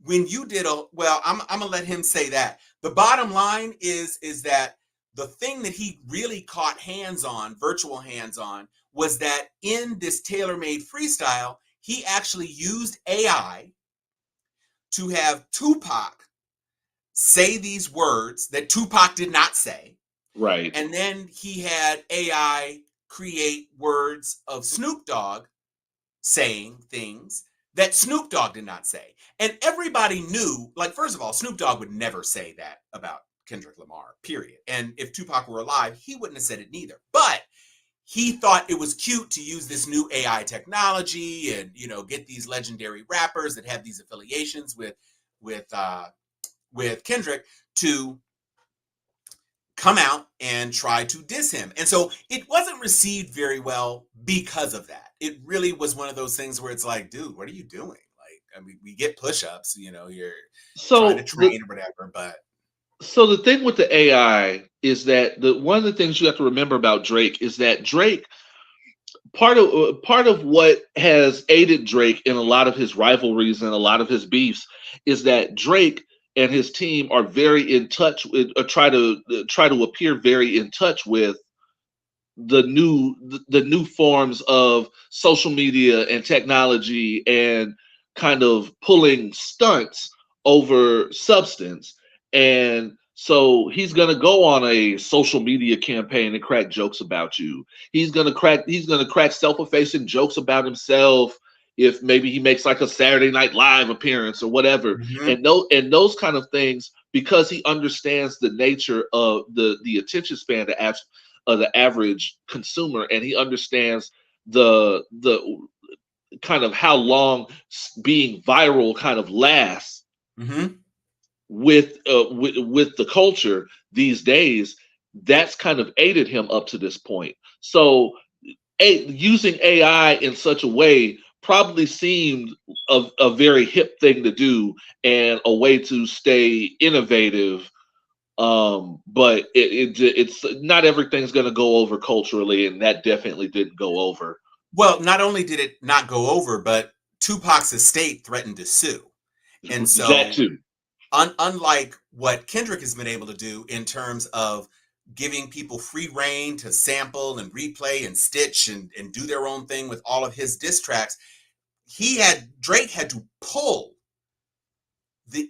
Speaker 2: when you did I'm gonna let him say that. The bottom line is that the thing that he really caught virtual hands on, was that in this tailor-made freestyle, he actually used AI to have Tupac say these words that Tupac did not say.
Speaker 4: Right.
Speaker 2: And then he had AI create words of Snoop Dogg saying things that Snoop Dogg did not say. And everybody knew, like, first of all, Snoop Dogg would never say that about Kendrick Lamar, period. And if Tupac were alive, he wouldn't have said it neither. But he thought it was cute to use this new AI technology and, you know, get these legendary rappers that have these affiliations with Kendrick to come out and try to diss him. And so it wasn't received very well because of that. It really was one of those things where it's like, dude, what are you doing? Like, I mean, we get push-ups, you know, you're trying to train or whatever, but.
Speaker 4: So the thing with the AI is that one of the things you have to remember about Drake is that Drake, part of what has aided Drake in a lot of his rivalries and a lot of his beefs is that Drake and his team are very in touch with, or try to appear very in touch with the new forms of social media and technology, and kind of pulling stunts over substance. And so he's going to go on a social media campaign and crack jokes about you. He's going to crack self-effacing jokes about himself if maybe he makes like a Saturday Night Live appearance or whatever.
Speaker 2: Mm-hmm.
Speaker 4: And those kind of things, because he understands the nature of the attention span of the average consumer, and he understands the kind of how long being viral kind of lasts.
Speaker 2: Mm-hmm.
Speaker 4: With the culture these days, that's kind of aided him up to this point. So using AI in such a way probably seemed a very hip thing to do and a way to stay innovative. But it's not everything's going to go over culturally, and that definitely didn't go over.
Speaker 2: Well, not only did it not go over, but Tupac's estate threatened to sue. And so
Speaker 4: that too.
Speaker 2: Unlike what Kendrick has been able to do in terms of giving people free reign to sample and replay and stitch and do their own thing with all of his diss tracks, Drake had to pull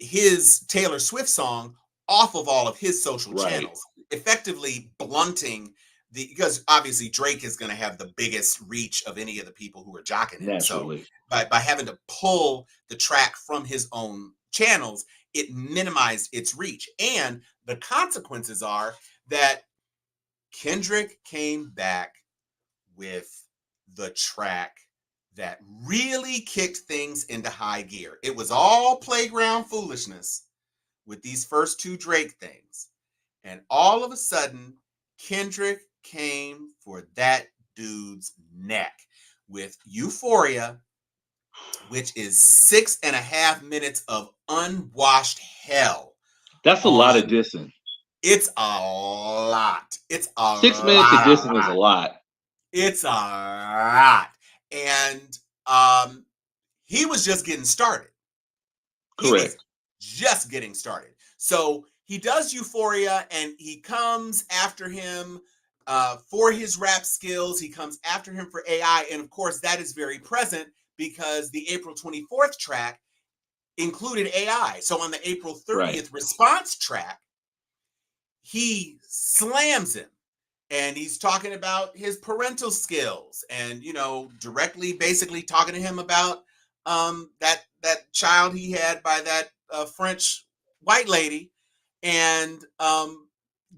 Speaker 2: his Taylor Swift song off of all of his social channels, effectively blunting because obviously Drake is going to have the biggest reach of any of the people who are jocking him.
Speaker 4: Naturally.
Speaker 2: So by having to pull the track from his own channels, it minimized its reach. And the consequences are that Kendrick came back with the track that really kicked things into high gear. It was all playground foolishness with these first two Drake things. And all of a sudden, Kendrick came for that dude's neck with Euphoria, which is 6.5 minutes of unwashed hell.
Speaker 4: That's a lot of dissing.
Speaker 2: It's a lot. It's a
Speaker 4: 6 minutes of dissing is a lot.
Speaker 2: It's a lot. And he was just getting started.
Speaker 4: Correct.
Speaker 2: Just getting started. So he does Euphoria, and he comes after him for his rap skills. He comes after him for AI. And of course, that is very present because the April 24th track included AI. So on the April 30th response track, he slams him. And he's talking about his parental skills and, you know, directly basically talking to him about that child he had by that French white lady. And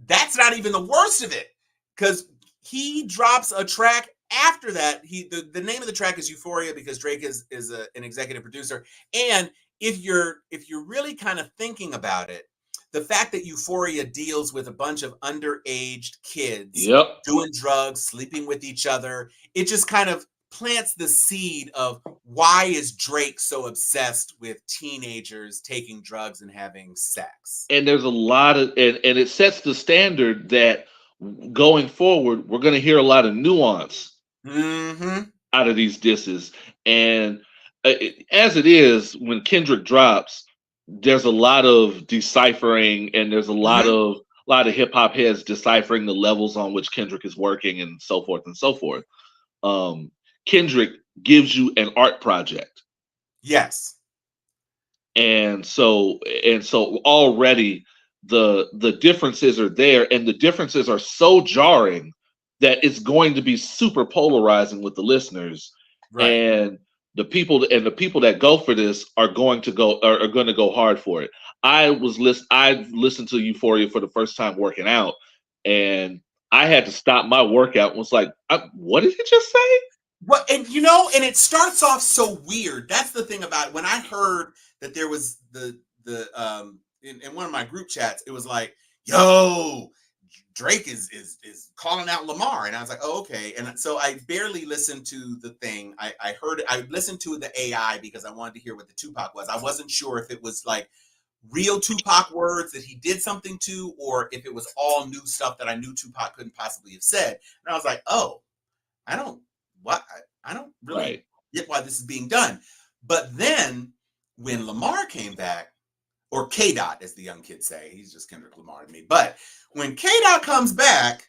Speaker 2: that's not even the worst of it, because he drops a track after that. The name of the track is Euphoria because Drake is an executive producer. And if you're really kind of thinking about it, the fact that Euphoria deals with a bunch of underaged kids doing drugs, sleeping with each other, it just kind of plants the seed of why is Drake so obsessed with teenagers taking drugs and having sex.
Speaker 4: And there's a lot of, and it sets the standard that going forward, we're going to hear a lot of nuance out of these disses. And as it is, when Kendrick drops, there's a lot of deciphering, and there's a lot of hip hop heads deciphering the levels on which Kendrick is working, and so forth and so forth. Kendrick gives you an art project.
Speaker 2: Yes.
Speaker 4: And so already the differences are there, and the differences are so jarring that it's going to be super polarizing with the listeners.
Speaker 2: Right.
Speaker 4: And the people that go for this are going to go hard for it. I listened to Euphoria for the first time working out, and I had to stop my workout and was like, what did he just say?
Speaker 2: What, and and it starts off so weird. That's the thing about it. When I heard that there was the in one of my group chats, it was like, yo, Drake is calling out Lamar, and I was like, oh, okay. And so I barely listened to the thing. I heard it. I listened to the AI because I wanted to hear what the Tupac was. I wasn't sure if it was like real Tupac words that he did something to, or if it was all new stuff that I knew Tupac couldn't possibly have said. And I was like, oh, I don't really get why this is being done. But then when Lamar came back, or KDot, as the young kids say, he's just Kendrick Lamar to me. But when KDot comes back,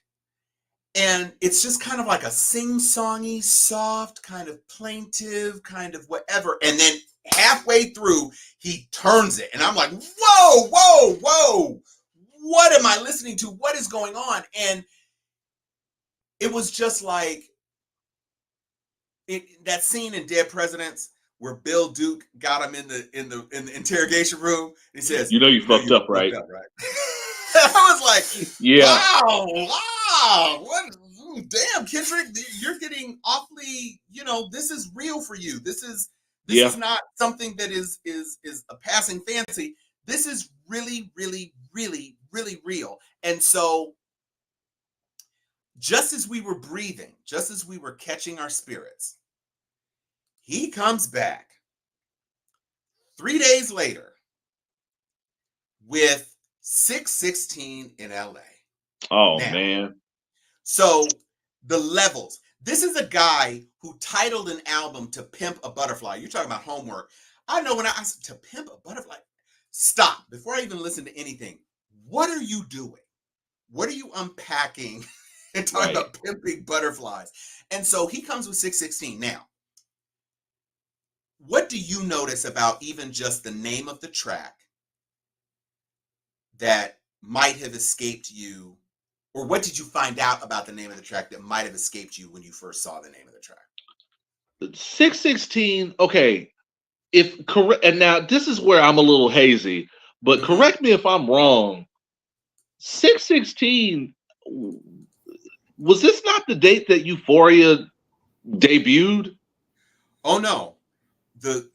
Speaker 2: and it's just kind of like a sing-songy, soft, kind of plaintive, kind of whatever. And then halfway through, he turns it. And I'm like, whoa, whoa, whoa. What am I listening to? What is going on? And it was just like that scene in Dead Presidents where Bill Duke got him in the interrogation room. He says,
Speaker 4: "You know you fucked up, right?"
Speaker 2: I was like,
Speaker 4: "Yeah,
Speaker 2: wow, what? Damn, Kendrick, you're getting awfully. This is real for you. This is not something that is a passing fantasy. This is really, really, really, really real." And so, just as we were breathing, just as we were catching our spirits, he comes back 3 days later with 616 in LA.
Speaker 4: Oh, now, man.
Speaker 2: So the levels. This is a guy who titled an album To Pimp a Butterfly. You're talking about homework. I know when I said To Pimp a Butterfly. Stop. Before I even listen to anything, what are you doing? What are you unpacking and talking about pimping butterflies? And so he comes with 616. Now, what do you notice about even just the name of the track that might have escaped you? Or what did you find out about the name of the track that might have escaped you when you first saw the name of the track?
Speaker 4: 616, okay. If correct, and now this is where I'm a little hazy, but correct me if I'm wrong. 616, was this not the date that Euphoria debuted?
Speaker 2: Oh no. The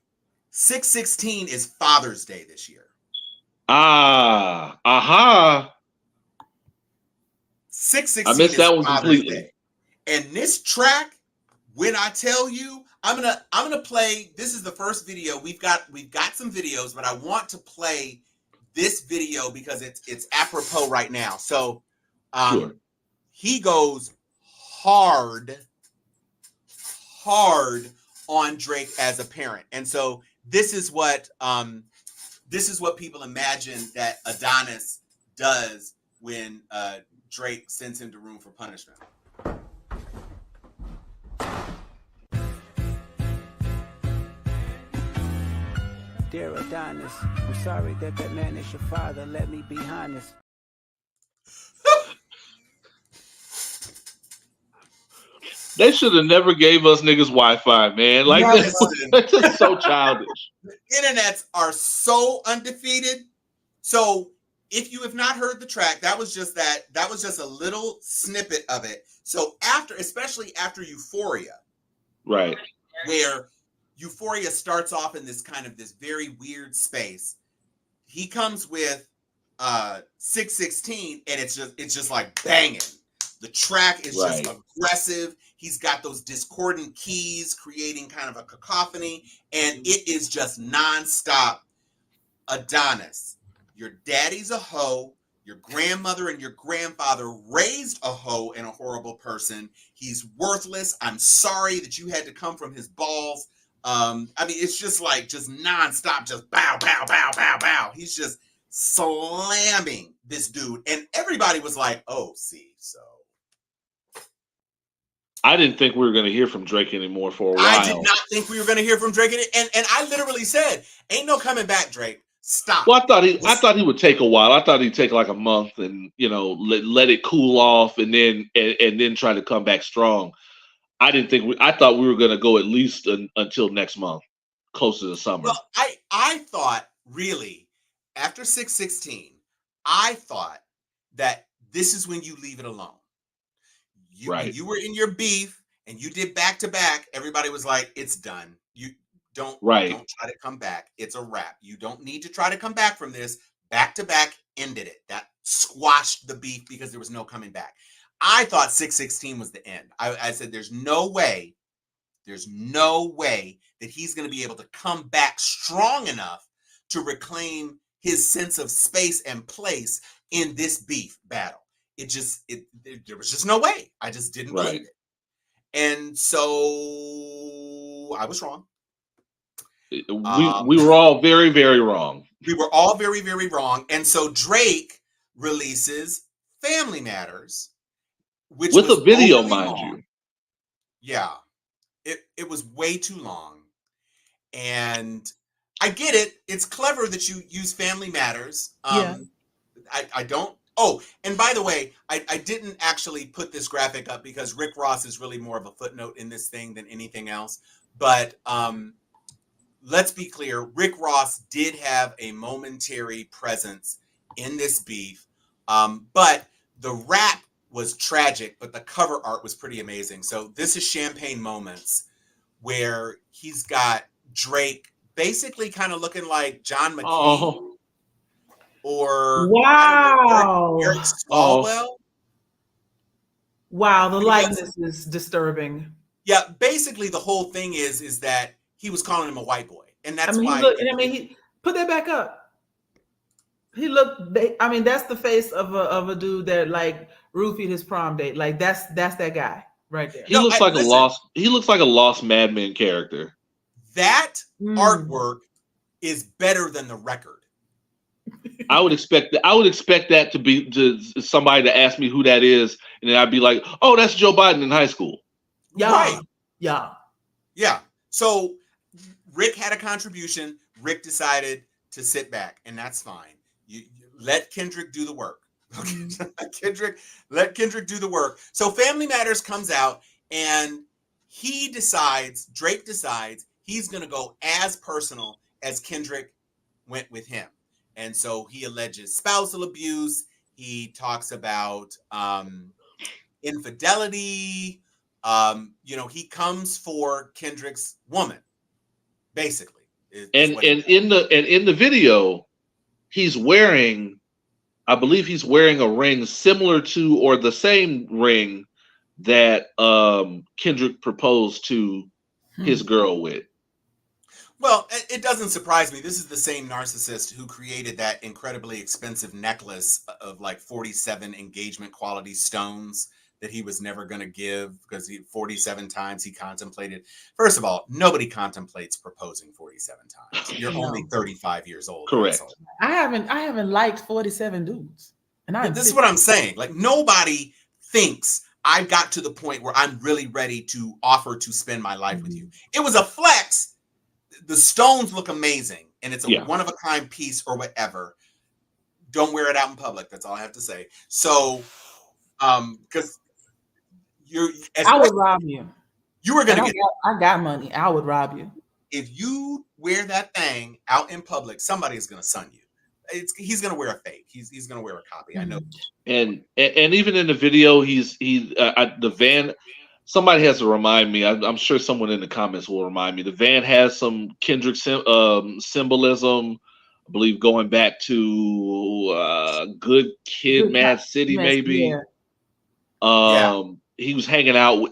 Speaker 2: 616 is Father's Day this year.
Speaker 4: Ah, aha.
Speaker 2: 616
Speaker 4: I missed that one completely.
Speaker 2: Day. And this track, when I tell you, I'm gonna play. This is the first video. We've got some videos, but I want to play this video because it's apropos right now. So
Speaker 4: Sure.
Speaker 2: He goes hard on Drake as a parent. And so this is what people imagine that Adonis does when Drake sends him to Room for Punishment.
Speaker 5: Dear Adonis, I'm sorry that man is your father. Let me be honest.
Speaker 4: They should have never gave us niggas Wi-Fi, man. Like, that's just so childish.
Speaker 2: The internets are so undefeated. So if you have not heard the track, that was just a little snippet of it. So especially after Euphoria,
Speaker 4: right,
Speaker 2: where Euphoria starts off in this very weird space, he comes with 616, and it's just like banging. The track is just aggressive. He's got those discordant keys creating kind of a cacophony, and it is just nonstop. Adonis, your daddy's a hoe. Your grandmother and your grandfather raised a hoe and a horrible person. He's worthless. I'm sorry that you had to come from his balls. I mean, it's just nonstop, just bow, bow, bow, bow, bow. He's just slamming this dude. And everybody was like, oh, see, so.
Speaker 4: I didn't think we were going to hear from Drake anymore for a while.
Speaker 2: I did not think we were going to hear from Drake. And I literally said, ain't no coming back, Drake. Stop.
Speaker 4: Well, I thought he would take a while. I thought he'd take like a month and, let it cool off and then try to come back strong. I thought we were going to go at least until next month, close to the summer.
Speaker 2: Well, I thought really after 616, I thought that this is when you leave it alone. When you were in your beef and you did back to back, everybody was like, it's done. You don't try to come back. It's a wrap. You don't need to try to come back from this. Back to back ended it. That squashed the beef because there was no coming back. I thought 616 was the end. I said, there's no way that he's going to be able to come back strong enough to reclaim his sense of space and place in this beef battle. There was just no way. I just didn't believe it. And so I was wrong.
Speaker 4: We were all very, very wrong.
Speaker 2: We were all very, very wrong. And so Drake releases Family Matters, which
Speaker 4: with
Speaker 2: was
Speaker 4: a video,
Speaker 2: overly
Speaker 4: mind
Speaker 2: long.
Speaker 4: you.
Speaker 2: Yeah. It was way too long. And I get it. It's clever that you use Family Matters. I don't. Oh, and by the way, I didn't actually put this graphic up because Rick Ross is really more of a footnote in this thing than anything else. But let's be clear. Rick Ross did have a momentary presence in this beef. But the rap was tragic, but the cover art was pretty amazing. So this is Champagne Moments, where he's got Drake basically kind of looking like John McCain or Eric Swalwell.
Speaker 3: Wow, the likeness is disturbing.
Speaker 2: Yeah, basically the whole thing is that he was calling him a white boy, and that's why.
Speaker 3: He put that back up. He looked. That's the face of a dude that like roofied his prom date. Like that's that guy right there.
Speaker 4: He looks like a lost Mad Men character.
Speaker 2: That artwork is better than the record.
Speaker 4: I would expect that to be somebody to ask me who that is, and then I'd be like, "Oh, that's Joe Biden in high school."
Speaker 3: Yeah, right. Yeah.
Speaker 2: So Rick had a contribution. Rick decided to sit back, and that's fine. You let Kendrick do the work. Okay, let Kendrick do the work. So Family Matters comes out, and Drake decides he's going to go as personal as Kendrick went with him. And so he alleges spousal abuse. He talks about infidelity. He comes for Kendrick's woman, basically.
Speaker 4: And in the video, I believe he's wearing a ring similar to or the same ring that Kendrick proposed to his girl with.
Speaker 2: Well, it doesn't surprise me. This is the same narcissist who created that incredibly expensive necklace of like 47 engagement quality stones that he was never going to give because 47 times he contemplated. First of all, nobody contemplates proposing 47 times. You're only 35 years old.
Speaker 4: Correct.
Speaker 3: I haven't liked 47 dudes. And
Speaker 2: this is what I'm saying. Like nobody thinks I've got to the point where I'm really ready to offer to spend my life with you. It was a flex. The stones look amazing, and it's a one-of-a-kind piece or whatever. Don't wear it out in public. That's all I have to say. So, because
Speaker 3: I would rob you.
Speaker 2: You were gonna get.
Speaker 3: I got money. I would rob you.
Speaker 2: If you wear that thing out in public, somebody is gonna son you. He's gonna wear a fake. He's gonna wear a copy. I know.
Speaker 4: And even in the video, the van. Somebody has to remind me. I'm sure someone in the comments will remind me. The van has some Kendrick symbolism. I believe going back to Good Kid, Mad City, maybe.
Speaker 2: Yeah.
Speaker 4: He was hanging out.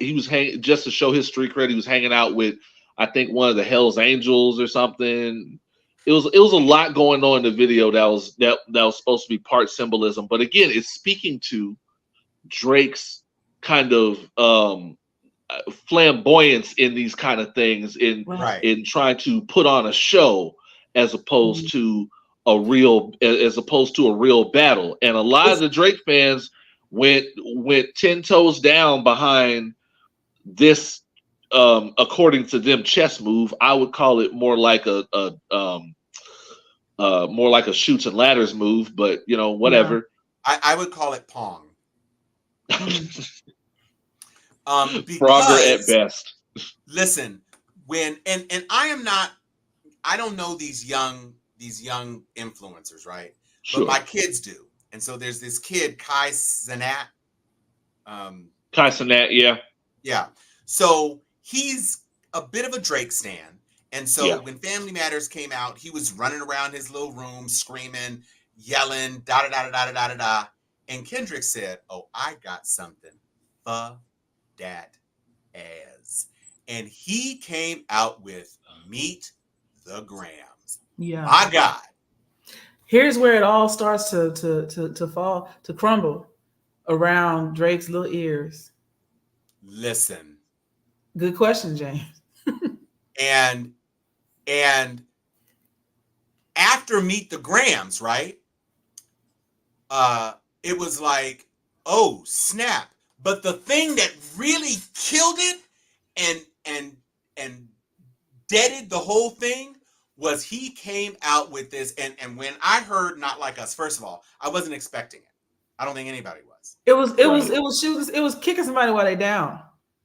Speaker 4: Just to show his street cred. He was hanging out with, I think, one of the Hell's Angels or something. It was a lot going on in the video that was supposed to be part symbolism. But again, it's speaking to Drake's kind of flamboyance in these kind of things in trying to put on a show as opposed to a real battle. And a lot of the Drake fans went 10 toes down behind this according to them chess move. I would call it more like a shoots and ladders move, but whatever.
Speaker 2: I would call it Pong.
Speaker 4: Frogger at
Speaker 2: Because
Speaker 4: best.
Speaker 2: listen, when and I don't know these young influencers, right?
Speaker 4: Sure.
Speaker 2: But my kids do. And so there's this kid, Kai Cenat.
Speaker 4: Kai Cenat, yeah.
Speaker 2: Yeah. So he's a bit of a Drake stan. And so when Family Matters came out, he was running around his little room screaming, yelling, da da da da da da da da. And Kendrick said, "Oh, I got something for that ass." And he came out with Meet the Grams.
Speaker 3: Yeah.
Speaker 2: My God.
Speaker 3: Here's where it all starts to fall, to crumble around Drake's little ears.
Speaker 2: Listen.
Speaker 3: Good question, James.
Speaker 2: And after Meet the Grams, right? It was like, oh, snap. But the thing that really killed it and deaded the whole thing was he came out with this. And when I heard Not Like Us, first of all, I wasn't expecting it. I don't think anybody was.
Speaker 3: It was kicking somebody while they down.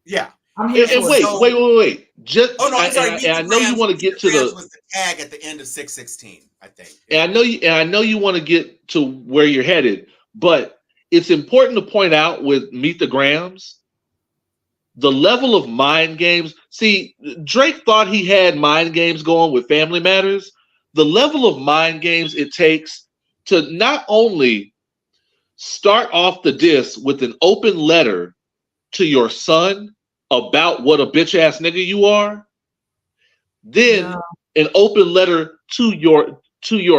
Speaker 2: Yeah.
Speaker 3: I'm here
Speaker 4: and wait. Just
Speaker 2: I'm sorry.
Speaker 4: I know you want to get to the
Speaker 2: was the tag at the end of 616, I think.
Speaker 4: And I know you want to get to where you're headed, but it's important to point out with Meet the Grams, the level of mind games. See, Drake thought he had mind games going with Family Matters. The level of mind games it takes to not only start off the diss with an open letter to your son about what a bitch ass nigga you are, then an open letter to your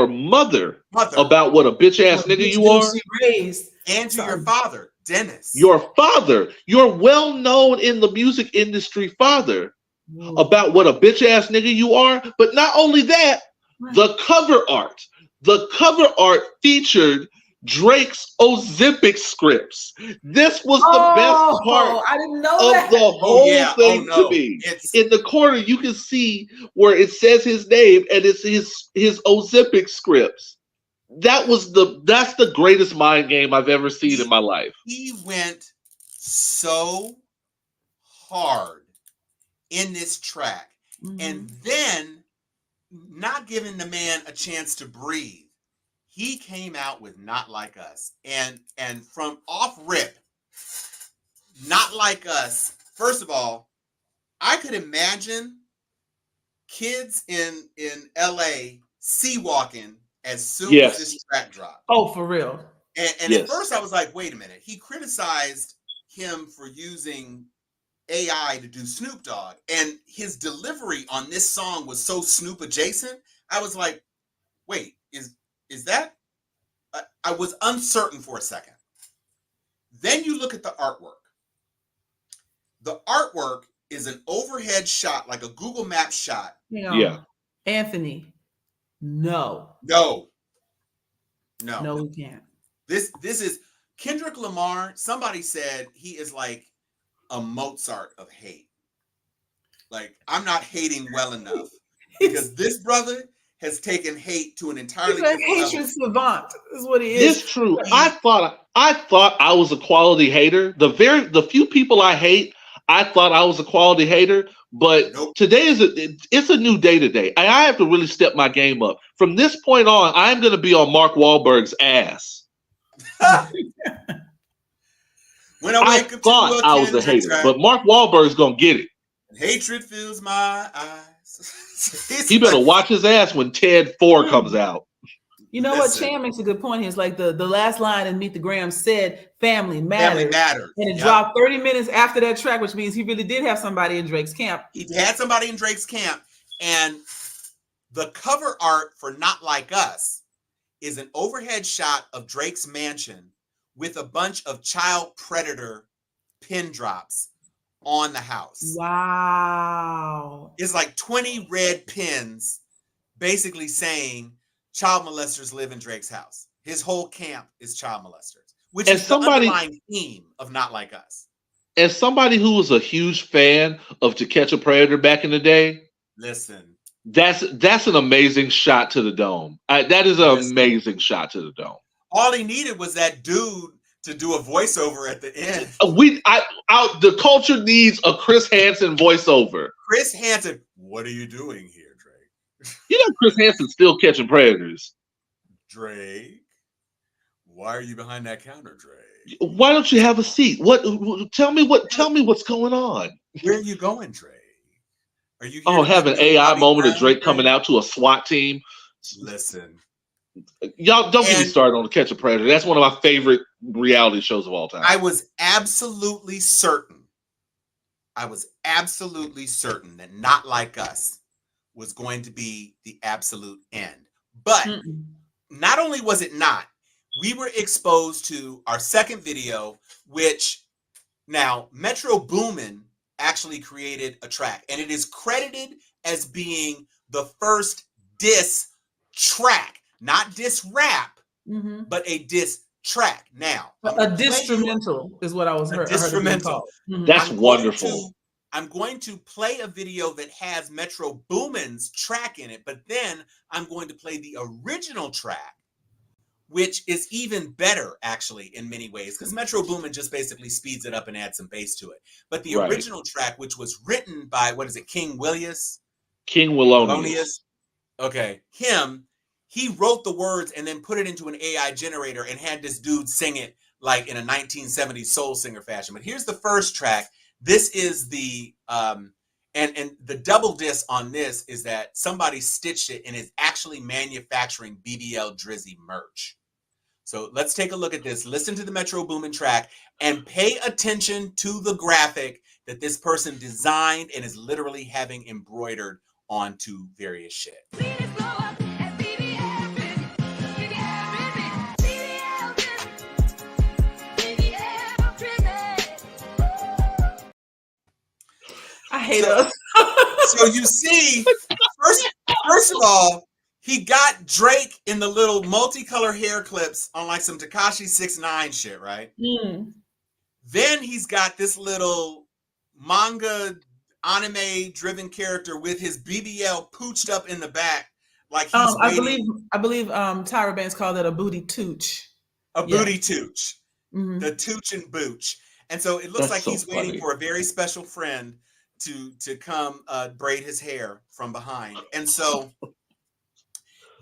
Speaker 4: mother about what a bitch ass nigga you are,
Speaker 2: and to your father, Dennis.
Speaker 4: Your father, your well-known in the music industry father, about what a bitch ass nigga you are. But not only that, the cover art featured Drake's Ozempic scripts. This was the best part
Speaker 3: I didn't know
Speaker 4: of the whole thing to me. In the corner, you can see where it says his name and it's his Ozempic scripts. That's the greatest mind game I've ever seen in my life.
Speaker 2: He went so hard in this track, and then not giving the man a chance to breathe. He came out with Not Like Us. And from off rip, Not Like Us, first of all, I could imagine kids in LA sea walking as soon as this track dropped.
Speaker 3: Oh, for real.
Speaker 2: And at first I was like, wait a minute. He criticized him for using AI to do Snoop Dogg. And his delivery on this song was so Snoop adjacent. I was like, wait, is that? I was uncertain for a second. Then you look at the artwork. The artwork is an overhead shot, like a Google Maps shot.
Speaker 4: Yeah.
Speaker 3: Anthony, no, we can't.
Speaker 2: This is Kendrick Lamar. Somebody said he is like a Mozart of hate. Like, I'm not hating well enough because this brother has taken hate to an entirely different level.
Speaker 3: Hatred savant is what he is.
Speaker 4: It's true. I thought I was a quality hater. The few people I hate, I thought I was a quality hater. But today it's a new day today. I have to really step my game up. From this point on, I'm going to be on Mark Wahlberg's ass.
Speaker 2: When I
Speaker 4: thought I was a hater, but Mark Wahlberg's going to get it.
Speaker 2: Hatred fills my eyes.
Speaker 4: He better watch his ass when Ted 4 comes out.
Speaker 3: You know what? Chan makes a good point here. It's like the last line in Meet the Grams said, Family matters. And it dropped 30 minutes after that track, which means he really did have somebody in Drake's camp.
Speaker 2: He had somebody in Drake's camp. And the cover art for Not Like Us is an overhead shot of Drake's mansion with a bunch of child predator pin drops on the house.
Speaker 3: Wow.
Speaker 2: It's like 20 red pins basically saying child molesters live in Drake's house. His whole camp is child molesters, which is the underlying theme of Not Like Us.
Speaker 4: As somebody who was a huge fan of To Catch a Predator back in the day,
Speaker 2: listen,
Speaker 4: that's an amazing shot to the dome. That is an amazing shot to the dome.
Speaker 2: All he needed was that dude to do a voiceover at the end.
Speaker 4: The culture needs a Chris Hansen voiceover.
Speaker 2: Chris Hansen, what are you doing here, Drake?
Speaker 4: You know Chris Hansen's still catching predators.
Speaker 2: Drake, why are you behind that counter, Drake?
Speaker 4: Why don't you have a seat? Tell me what's going on.
Speaker 2: Where are you going, Drake? Are you
Speaker 4: have an AI moment of Drake coming out to a SWAT team?
Speaker 2: Listen.
Speaker 4: Y'all don't get me started on Catch a Predator. That's one of my favorite reality shows of all time.
Speaker 2: I was absolutely certain that Not Like Us was going to be the absolute end. But not only was it not, we were exposed to our second video, which now Metro Boomin actually created a track, and it is credited as being the first diss track. Not diss rap, but a diss track. Now,
Speaker 3: a distrumental is what I was heard.
Speaker 2: Distrumental.
Speaker 4: That's wonderful.
Speaker 2: I'm going to play a video that has Metro Boomin's track in it, but then I'm going to play the original track, which is even better, actually, in many ways, because Metro Boomin just basically speeds it up and adds some bass to it. But the original track, which was written by, King Willius?
Speaker 4: King Wilonius.
Speaker 2: Okay, him. He wrote the words and then put it into an AI generator and had this dude sing it like in a 1970s soul singer fashion. But here's the first track. This is the and the double diss on this is that somebody stitched it and is actually manufacturing BBL Drizzy merch. So let's take a look at this. Listen to the Metro Boomin track and pay attention to the graphic that this person designed and is literally having embroidered onto various shit.
Speaker 3: I hate us.
Speaker 2: So you see, first of all, he got Drake in the little multicolor hair clips on like some Tekashi 6ix9ine shit, right? Then he's got this little manga anime driven character with his BBL pooched up in the back, like he's
Speaker 3: I believe Tyra Banks called it a booty tooch.
Speaker 2: Booty tooch. The tooch and booch. And so it looks like he's waiting for a very special friend to come braid his hair from behind. And so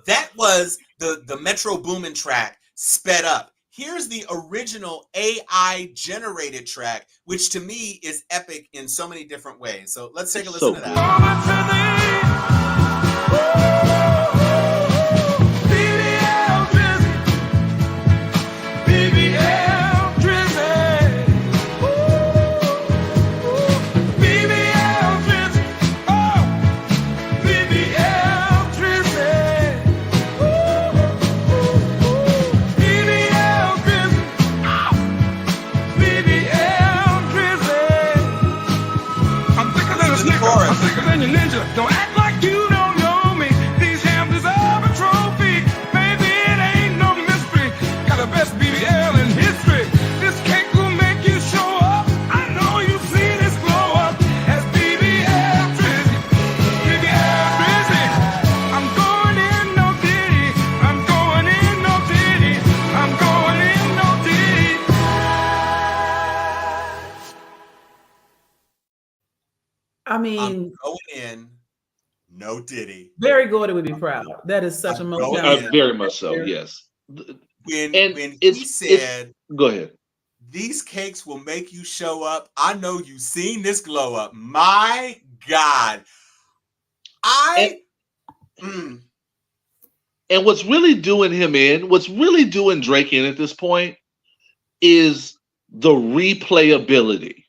Speaker 2: that was the Metro Boomin track sped up. Here's the original AI generated track, which to me is epic in so many different ways. So let's take a listen to that.
Speaker 6: Don't act like you don't know me. These hams deserve a trophy. Maybe it ain't no mystery. Got the best BBL in history. This cake will make you show up. I know you see this glow up as BBL Drizzy. BBL Drizzy. I'm going in no ditty. I'm going in no ditty. I'm going in no ditty.
Speaker 3: I mean,
Speaker 2: I'm going in. No diddy.
Speaker 3: Very Gordy would be proud. That is such a most
Speaker 4: very much so, yes.
Speaker 2: When he said,
Speaker 4: go ahead.
Speaker 2: These cakes will make you show up. I know you've seen this glow up. My God.
Speaker 4: And what's really doing him in, what's really doing Drake in at this point is the replayability.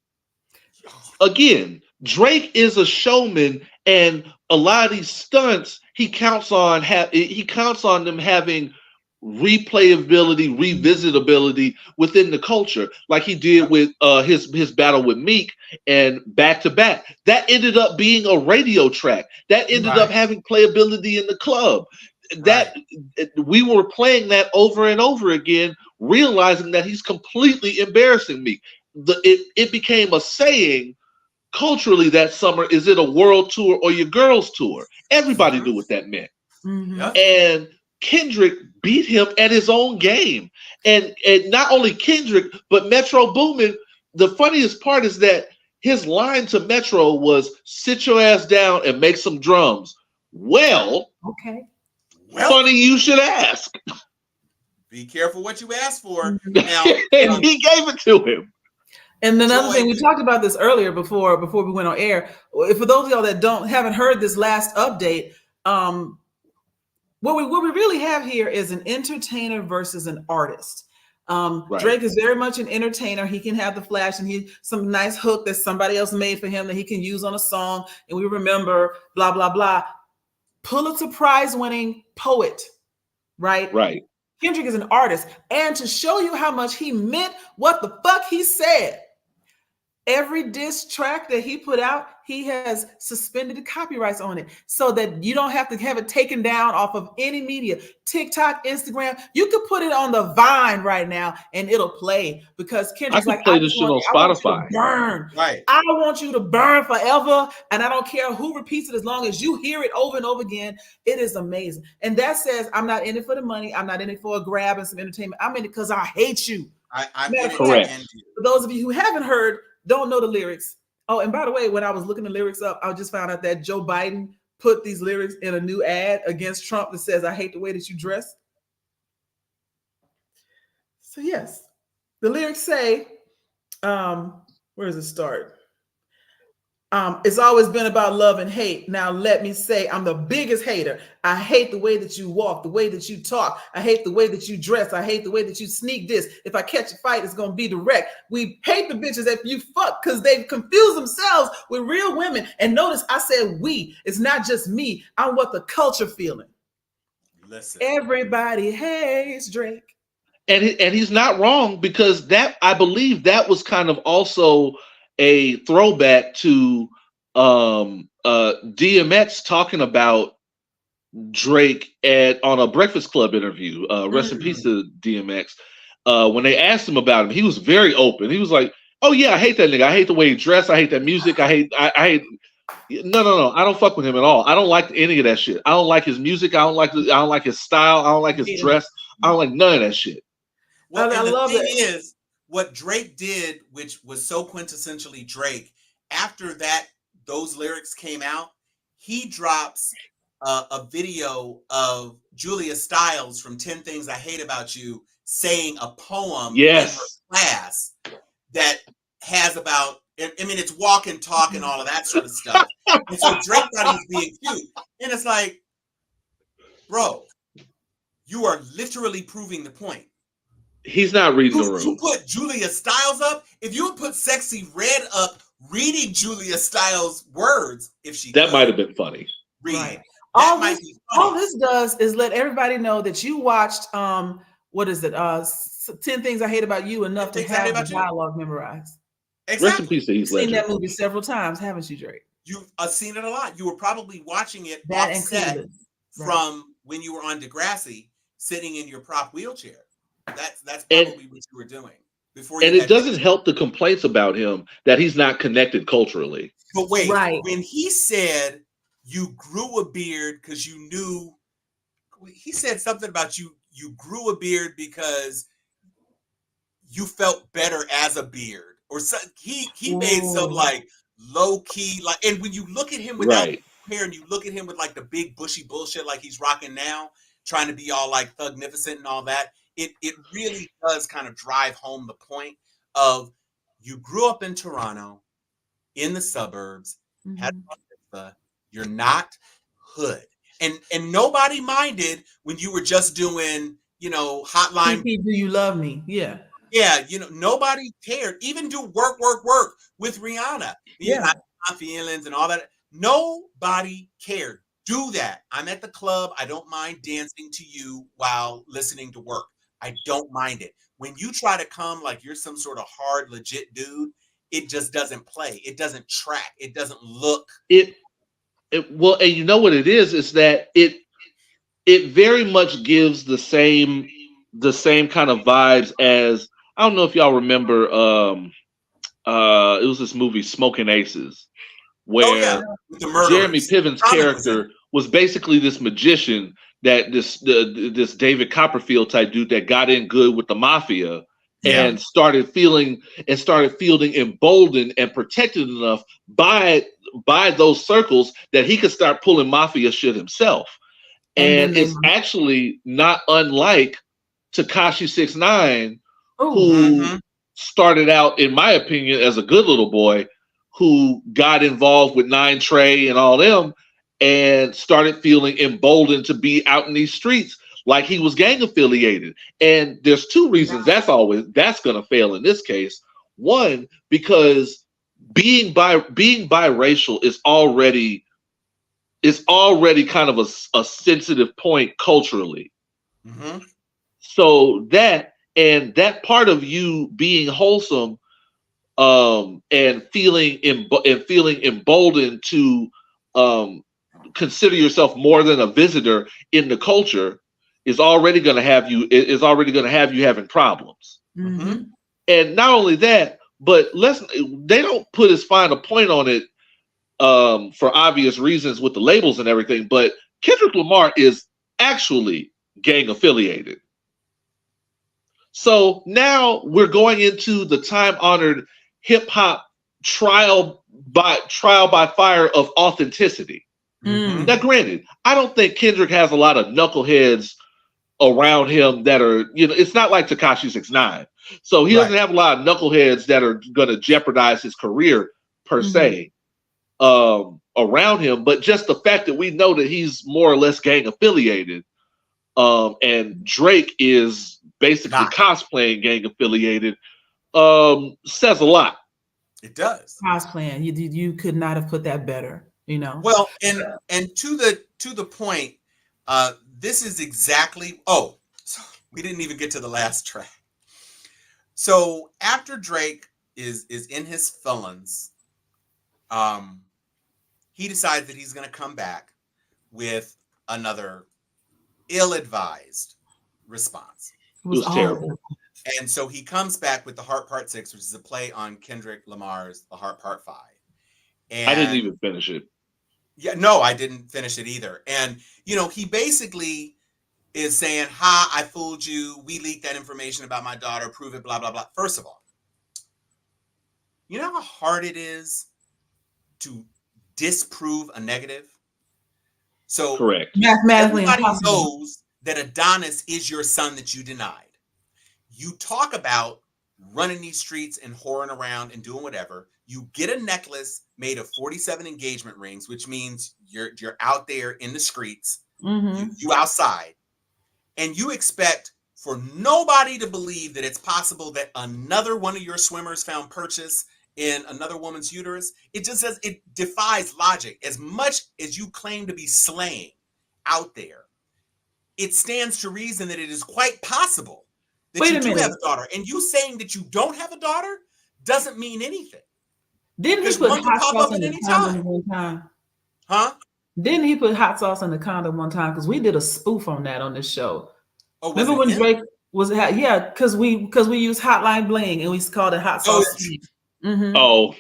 Speaker 4: Again, Drake is a showman, and a lot of these stunts he counts on them having replayability, revisitability within the culture, like he did with his battle with Meek and Back to Back. That ended up being a radio track. That ended up having playability in the club. That we were playing that over and over again, realizing that he's completely embarrassing Meek. It became a saying culturally that summer, is it a world tour or your girls tour? Everybody knew what that meant. And Kendrick beat him at his own game. And not only Kendrick, but Metro Boomin. The funniest part is that his line to Metro was, sit your ass down and make some drums. Well,
Speaker 3: okay.
Speaker 4: Funny you should ask.
Speaker 2: Be careful what you ask for.
Speaker 3: Mm-hmm.
Speaker 2: Now,
Speaker 4: and he gave it to him.
Speaker 3: And another thing, we talked about this earlier before we went on air. For those of y'all that haven't heard this last update, what we really have here is an entertainer versus an artist. Right. Drake is very much an entertainer. He can have the flash and some nice hook that somebody else made for him that he can use on a song. And we remember blah, blah, blah. Pulitzer Prize winning poet, right?
Speaker 4: Right.
Speaker 3: Kendrick is an artist. And to show you how much he meant what the fuck he said, every diss track that he put out, he has suspended the copyrights on it so that you don't have to have it taken down off of any media. TikTok, Instagram, you could put it on the Vine right now and it'll play because Kendrick's like,
Speaker 4: play this shit on Spotify.
Speaker 3: Burn.
Speaker 2: Right.
Speaker 3: I want you to burn forever. And I don't care who repeats it as long as you hear it over and over again. It is amazing. And that says, I'm not in it for the money. I'm not in it for a grab and some entertainment. I'm in it because I hate you.
Speaker 2: I'm in it
Speaker 4: correct.
Speaker 3: For those of you who haven't heard, don't know the lyrics. Oh, and by the way, when I was looking the lyrics up, I just found out that Joe Biden put these lyrics in a new ad against Trump that says, I hate the way that you dress. So yes, the lyrics say, where does it start? It's always been about love and hate. Now let me say, I'm the biggest hater. I hate the way that you walk, the way that you talk. I hate the way that you dress. I hate the way that you sneak this. If I catch a fight, it's going to be direct. We hate the bitches that you fuck because they've confused themselves with real women. And notice I said we. It's not just me. I'm what the culture feeling.
Speaker 2: Listen.
Speaker 3: Everybody hates Drake.
Speaker 4: And he's not wrong because I believe that was kind of also a throwback to DMX talking about Drake on a Breakfast Club interview. Rest in peace to DMX. When they asked him about him, he was very open. He was like, "Oh yeah, I hate that nigga. I hate the way he dressed. I hate that music. I hate. No. I don't fuck with him at all. I don't like any of that shit. I don't like his music. I don't like his style. I don't like his dress. I don't like none of that shit."
Speaker 2: Well, and the thing is, what Drake did, which was so quintessentially Drake, after those lyrics came out, he drops a video of Julia Stiles from 10 Things I Hate About You saying a poem in her class that has about, I mean, it's walk and talk and all of that sort of stuff. And so Drake thought he was being cute. And it's like, bro, you are literally proving the point.
Speaker 4: He's not reading the room.
Speaker 2: You put Julia Stiles up. If you would put Sexy Red up reading Julia Stiles' words, that
Speaker 4: might have been funny.
Speaker 2: Right.
Speaker 3: All this does is let everybody know that you watched what is it? 10 Things I Hate About You enough to have the dialogue memorized.
Speaker 2: Exactly.
Speaker 4: Rest in peace to Heath Ledger.
Speaker 3: You've seen that movie several times, haven't you, Drake?
Speaker 2: You've seen it a lot. You were probably watching it offset from when you were on Degrassi, sitting in your prop wheelchair. That's probably what you were doing before.
Speaker 4: And it doesn't help the complaints about him that he's not connected culturally.
Speaker 2: But wait, when he said you grew a beard because you knew, he said something about you grew a beard because you felt better as a beard, or so, he made some like low key and when you look at him without hair and you look at him with like the big bushy bullshit like he's rocking now, trying to be all like thugnificent and all that. It really does kind of drive home the point of you grew up in Toronto, in the suburbs, you're not hood. And nobody minded when you were just doing, hotline.
Speaker 3: Do you love me? Yeah.
Speaker 2: Yeah, nobody cared. Even do work with Rihanna. My feelings and all that. Nobody cared. Do that. I'm at the club. I don't mind dancing to you while listening to work. I don't mind it. When you try to come like you're some sort of hard, legit dude, it just doesn't play. It doesn't track. It doesn't look.
Speaker 4: Well, and you know what it is that it very much gives the same kind of vibes as, I don't know if y'all remember, it was this movie Smoking Aces, where Jeremy Piven's character was basically this magician that this David Copperfield type dude that got in good with the mafia and started feeling emboldened and protected enough by those circles that he could start pulling mafia shit himself. And it's actually not unlike Tekashi 6ix9ine, who started out, in my opinion, as a good little boy who got involved with 9 Trey and all them and started feeling emboldened to be out in these streets like he was gang affiliated. And there's 2 reasons that's going to fail in this case. One, because being biracial is already kind of a sensitive point culturally. So that part of you being wholesome and feeling emboldened to consider yourself more than a visitor in the culture is already going to have you having problems. And not only that, but they don't put as fine a point on it for obvious reasons with the labels and everything, but Kendrick Lamar is actually gang affiliated. So now we're going into the time-honored hip-hop trial by fire of authenticity. Now, granted, I don't think Kendrick has a lot of knuckleheads around him that are, it's not like Tekashi 6ix9ine. So he doesn't have a lot of knuckleheads that are going to jeopardize his career per se around him. But just the fact that we know that he's more or less gang affiliated, and Drake is basically cosplaying gang affiliated, says a lot.
Speaker 2: It does.
Speaker 3: Cosplaying. You could not have put that better,
Speaker 2: Well, and to the point, this is exactly. Oh, so we didn't even get to the last track. So after Drake is in his felons, he decides that he's going to come back with another ill-advised response.
Speaker 4: It was terrible.
Speaker 2: And so he comes back with The Heart Part 6, which is a play on Kendrick Lamar's The Heart Part 5. And
Speaker 4: I didn't even finish it.
Speaker 2: Yeah, no, I didn't finish it either. And, he basically is saying, I fooled you. We leaked that information about my daughter. Prove it, blah, blah, blah. First of all, you know how hard it is to disprove a negative? So
Speaker 4: correct.
Speaker 3: Mathematically
Speaker 2: everybody
Speaker 3: impossible.
Speaker 2: knows that Adonis is your son that you denied. You talk about running these streets and whoring around and doing whatever. You get a necklace made of 47 engagement rings, which means you're out there in the streets, you outside, and you expect for nobody to believe that it's possible that another one of your swimmers found purchase in another woman's uterus. It just says it defies logic. As much as you claim to be slaying out there, it stands to reason that it is quite possible that you do have a daughter. And you saying that you don't have a daughter doesn't mean anything.
Speaker 3: Didn't he put hot sauce in the condom one time?
Speaker 2: Huh?
Speaker 3: Didn't he put hot sauce in the condom one time? Because we did a spoof on that on this show.
Speaker 2: Oh,
Speaker 3: remember when Drake was because we used Hotline Bling and we called it hot sauce.
Speaker 4: Oh,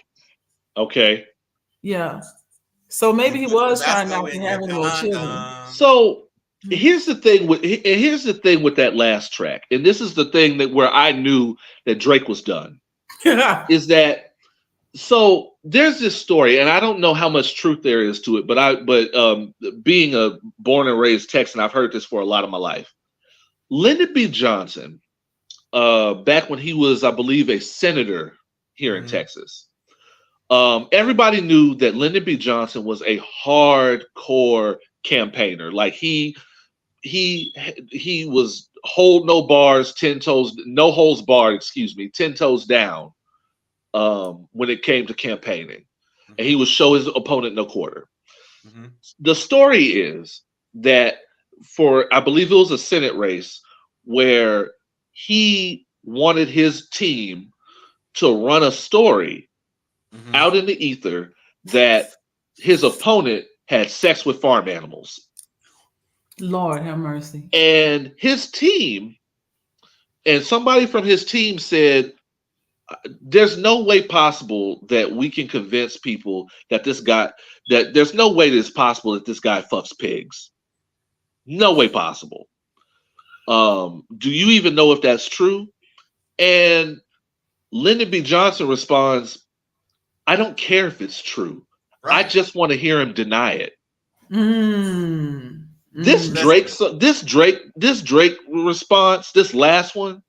Speaker 4: okay.
Speaker 3: Yeah. So maybe he was trying not to have any more children. So
Speaker 4: here's the thing with that last track, and this is the thing where I knew that Drake was done. Is that so? There's this story, and I don't know how much truth there is to it, but being a born and raised Texan, I've heard this for a lot of my life. Lyndon B. Johnson, back when he was, I believe, a senator here in Texas, everybody knew that Lyndon B. Johnson was a hardcore campaigner. Like he was hold no bars, 10 toes, no holds barred, 10 toes down when it came to campaigning. And he would show his opponent no quarter. The story is that I believe it was a Senate race where he wanted his team to run a story out in the ether that his opponent had sex with farm animals.
Speaker 3: Lord have mercy.
Speaker 4: And his team, and somebody from his team said, there's no way possible that we can convince people that there's no way that it's possible that this guy fucks pigs. No way possible. Do you even know if that's true? And Lyndon B. Johnson responds, I don't care if it's true.
Speaker 2: Right.
Speaker 4: I just want to hear him deny it. This Drake response, this last one,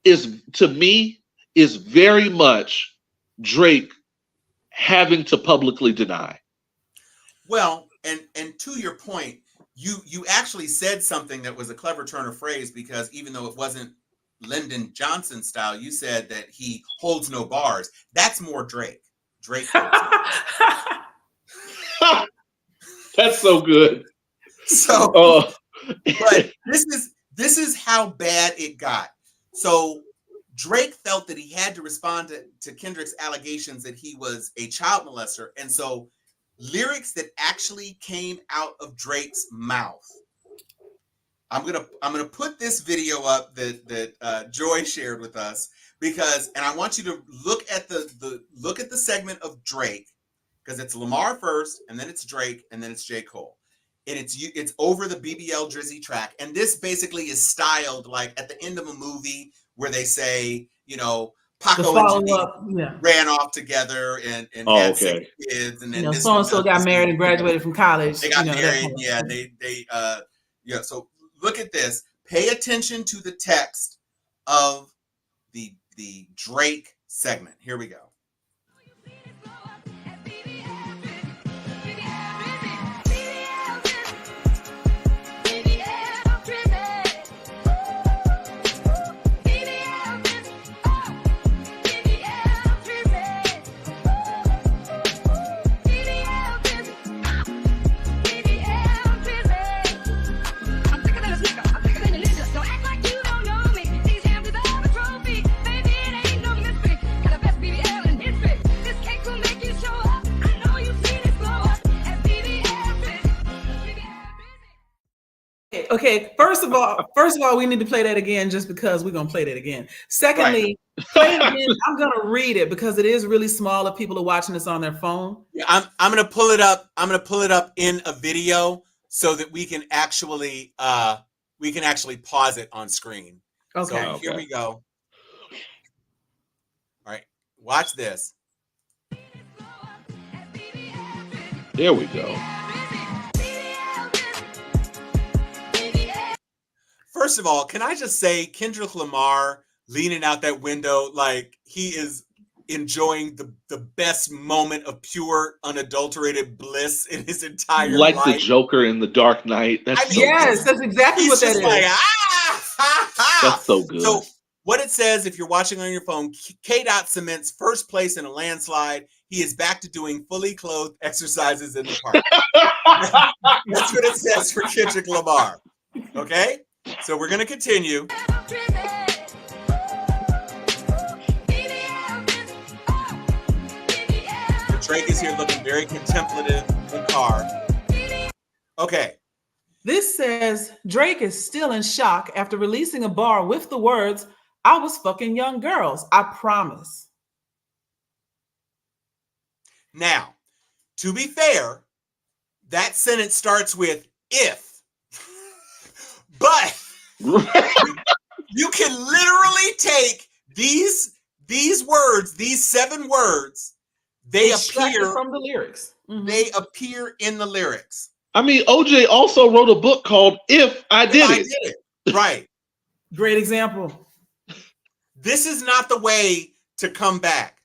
Speaker 4: is to me is very much Drake having to publicly deny.
Speaker 2: Well, and to your point, you actually said something that was a clever turn of phrase, because even though it wasn't Lyndon Johnson style, you said that he holds no bars. That's more Drake. Drake holds no bars.
Speaker 4: That's so good.
Speaker 2: So, but this is how bad it got. So Drake felt that he had to respond to Kendrick's allegations that he was a child molester, and so lyrics that actually came out of Drake's mouth. I'm gonna put this video up that Joy shared with us, because, and I want you to look at the segment of Drake, because it's Lamar first, and then it's Drake, and then it's J. Cole, and it's over the BBL Drizzy track, and this basically is styled like at the end of a movie where they say, you know, Paco and Janine ran off together and had 6 kids, and then
Speaker 3: so and so got married and graduated from college.
Speaker 2: They got married, yeah. So look at this. Pay attention to the text of the Drake segment. Here we go.
Speaker 3: Okay, first of all, we need to play that again just because we're gonna play that again. Secondly, play it again. I'm gonna read it because it is really small if people are watching this on their phone.
Speaker 2: Yeah, I'm gonna pull it up. I'm gonna pull it up in a video so that we can actually pause it on screen.
Speaker 3: Okay.
Speaker 2: So here we go. All right, watch this.
Speaker 4: There we go.
Speaker 2: First of all, can I just say Kendrick Lamar leaning out that window like he is enjoying the best moment of pure unadulterated bliss in his entire life.
Speaker 4: Like the Joker in The Dark Knight. That's
Speaker 3: that's exactly what that is.
Speaker 2: Like,
Speaker 4: That's so good.
Speaker 2: So what it says, if you're watching on your phone, KDot cements first place in a landslide. He is back to doing fully clothed exercises in the park. That's what it says for Kendrick Lamar. Okay? So we're going to continue. Drake is here looking very contemplative in the car. Okay.
Speaker 3: This says Drake is still in shock after releasing a bar with the words, "I was fucking young girls, I promise."
Speaker 2: Now, to be fair, that sentence starts with "if." But you can literally take these words, these 7 words, they appear
Speaker 3: from the lyrics. Mm-hmm.
Speaker 2: They appear in the lyrics.
Speaker 4: I mean, OJ also wrote a book called "If I Did It."
Speaker 2: Right.
Speaker 3: Great example.
Speaker 2: This is not the way to come back.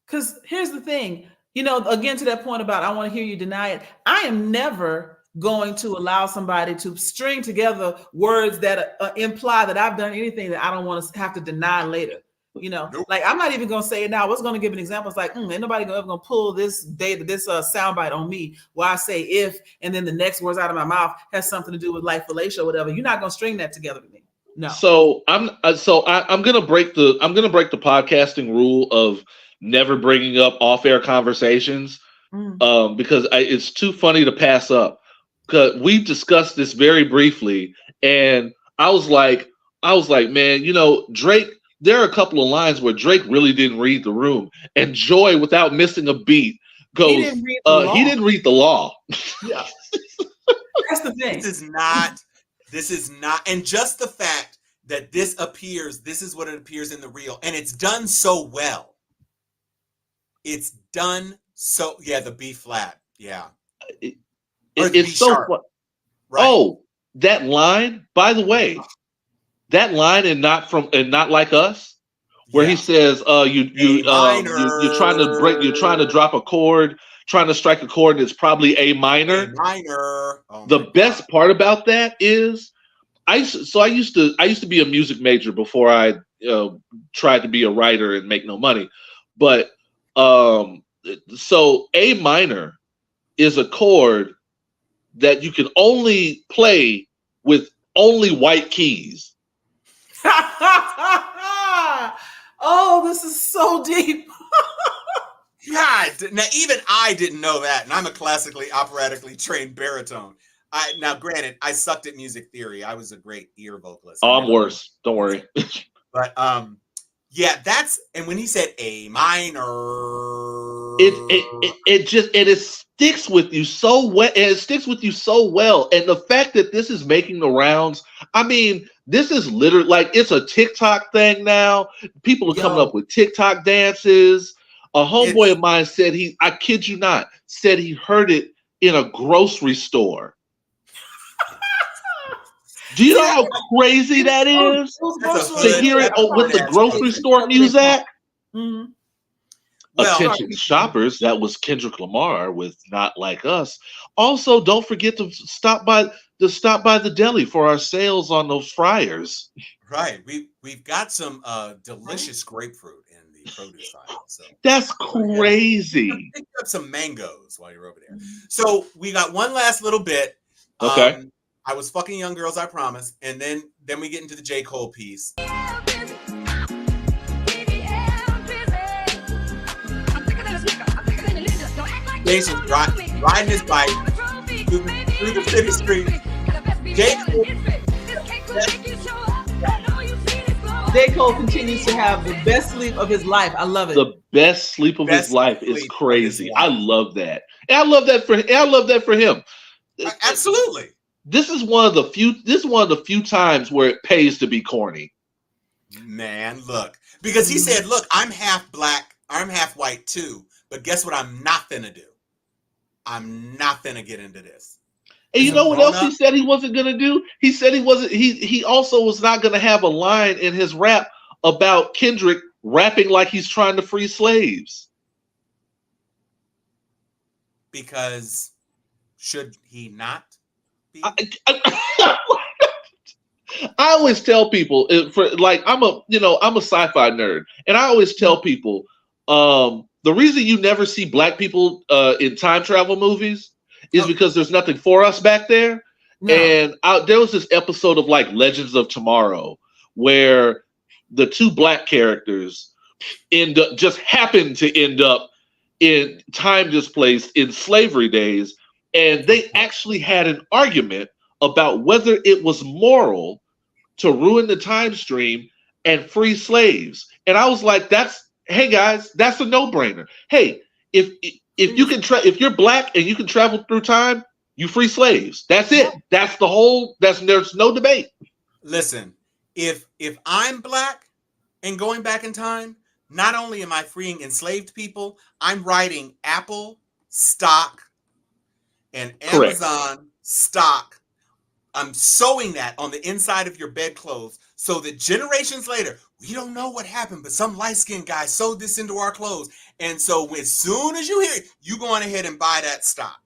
Speaker 3: Because here's the thing, again, to that point about I want to hear you deny it. I am never going to allow somebody to string together words that imply that I've done anything that I don't want to have to deny later.
Speaker 2: Nope.
Speaker 3: Like I'm not even going to say it now. I was going to give an example. It's like, ain't nobody ever going to pull this data, this soundbite on me where I say "if" and then the next words out of my mouth has something to do with like fellatio or whatever. You're not going to string that together with me. No.
Speaker 4: So I'm going to break the podcasting rule of never bringing up off-air conversations because it's too funny to pass up. Because we discussed this very briefly, and I was like, man, Drake. There are a couple of lines where Drake really didn't read the room, and Joy, without missing a beat, goes, "He didn't read the law."
Speaker 3: Yeah. That's the thing.
Speaker 2: This is not, and just the fact that this is what it appears in the reel, and it's done so well. It's done so, the B flat,
Speaker 4: It's so fun. Right. Oh, that line, by the way, that line and not like us, where he says, you're trying to drop a chord, trying to strike a chord, and it's probably A minor.
Speaker 2: A minor.
Speaker 4: The best part about that is I used to be a music major before I tried to be a writer and make no money. But so A minor is a chord that you can only play with only white keys.
Speaker 3: Oh, this is so deep.
Speaker 2: God, now even I didn't know that, and I'm a classically operatically trained baritone. Now, granted, I sucked at music theory. I was a great ear vocalist.
Speaker 4: Oh, I'm worse. Don't worry.
Speaker 2: But that's, and when he said A minor,
Speaker 4: it sticks with you so well. And it sticks with you so well. And the fact that this is making the rounds, I mean, this is literally like it's a TikTok thing now. People are coming up with TikTok dances. A homeboy of mine said I kid you not, said he heard it in a grocery store. Do you know how crazy that is? To hear it with the grocery store music? Mm-hmm. Attention shoppers, that was Kendrick Lamar with Not Like Us. Also, don't forget to stop by the deli for our sales on those fryers.
Speaker 2: Right. We've got some delicious grapefruit in the produce aisle. So
Speaker 4: that's crazy.
Speaker 2: Pick up some mangoes while you're over there. So we got one last little bit.
Speaker 4: Okay.
Speaker 2: I was fucking young girls, I promise. And then we get into the J. Cole piece. James was riding his bike through the city streets.
Speaker 3: J. Cole continues to have the best sleep of his life. I love it.
Speaker 4: The best sleep of his life is crazy. I love that. And I love that for him.
Speaker 2: Absolutely.
Speaker 4: This is one of the few times where it pays to be corny.
Speaker 2: Man, look. Because he said, look, I'm half black, I'm half white too. But guess what I'm not finna do? I'm not finna get into this.
Speaker 4: And you know what else he said he wasn't gonna do? He said he also was not gonna have a line in his rap about Kendrick rapping like he's trying to free slaves.
Speaker 2: Because should he not be?
Speaker 4: I always tell people, I'm a sci-fi nerd, and I always tell people, the reason you never see black people in time travel movies is because there's nothing for us back there. No. And there was this episode of like Legends of Tomorrow where the two black characters just happen to end up in time displaced in slavery days, and they actually had an argument about whether it was moral to ruin the time stream and free slaves. And I was like, hey guys, that's a no-brainer. Hey, if you're black and you can travel through time, you free slaves. That's it. There's no debate.
Speaker 2: Listen, if I'm black and going back in time, not only am I freeing enslaved people, I'm writing Apple stock and Amazon stock. I'm sewing that on the inside of your bedclothes so that generations later, we don't know what happened, but some light-skinned guy sewed this into our clothes. And so as soon as you hear it, you go on ahead and buy that stock.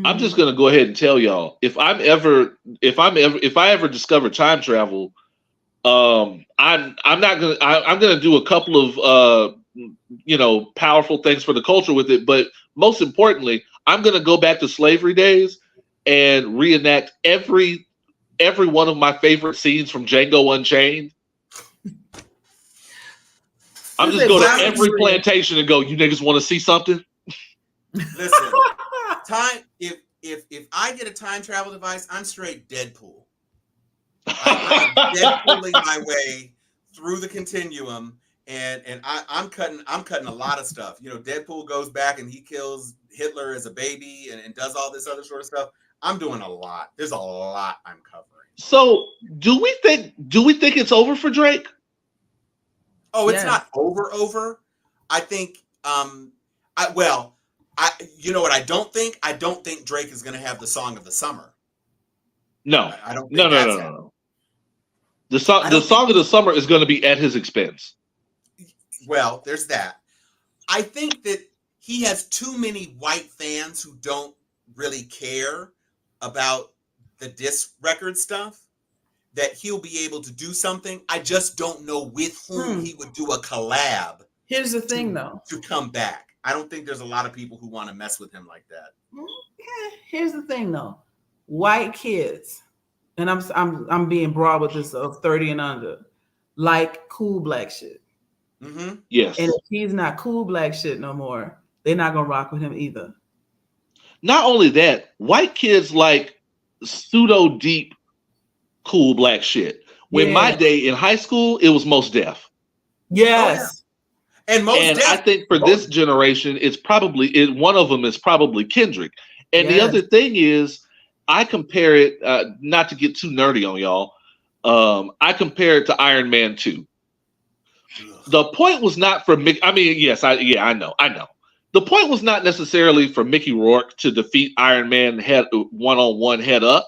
Speaker 4: I'm just gonna go ahead and tell y'all, if I ever discover time travel, I'm gonna do a couple of powerful things for the culture with it, but most importantly, I'm gonna go back to slavery days and reenact every one of my favorite scenes from Django Unchained. I'm just go to every plantation and go, you niggas want to see something?
Speaker 2: Listen, if I get a time travel device, I'm straight Deadpool. I'm Deadpooling my way through the continuum, and I'm cutting a lot of stuff. Deadpool goes back and he kills Hitler as a baby and does all this other sort of stuff. I'm doing a lot. There's a lot I'm covering.
Speaker 4: So do we think it's over for Drake?
Speaker 2: Oh, it's not over. I think you know what I don't think? I don't think Drake is going to have the song of the summer.
Speaker 4: No.
Speaker 2: I don't think
Speaker 4: No. The song of the summer is going to be at his expense.
Speaker 2: Well, there's that. I think that he has too many white fans who don't really care about the diss record stuff, that he'll be able to do something. I just don't know with whom he would do a collab.
Speaker 3: Here's the thing, though.
Speaker 2: To come back. I don't think there's a lot of people who want to mess with him like that.
Speaker 3: Here's the thing, though. White kids, and I'm being broad with this, of 30 and under, like cool black shit.
Speaker 2: Mm-hmm.
Speaker 4: Yes.
Speaker 3: And if he's not cool black shit no more, they're not gonna rock with him either.
Speaker 4: Not only that, white kids like pseudo deep cool black shit. When my day in high school, it was Mos Def.
Speaker 3: Yes.
Speaker 2: Oh, yeah. And
Speaker 4: I think for this generation, it's probably one of them is probably Kendrick. And the other thing is, I compare it, not to get too nerdy on y'all, I compare it to Iron Man 2. The point was not for Mickey. I mean, yes, I know. The point was not necessarily for Mickey Rourke to defeat Iron Man one-on-one head up.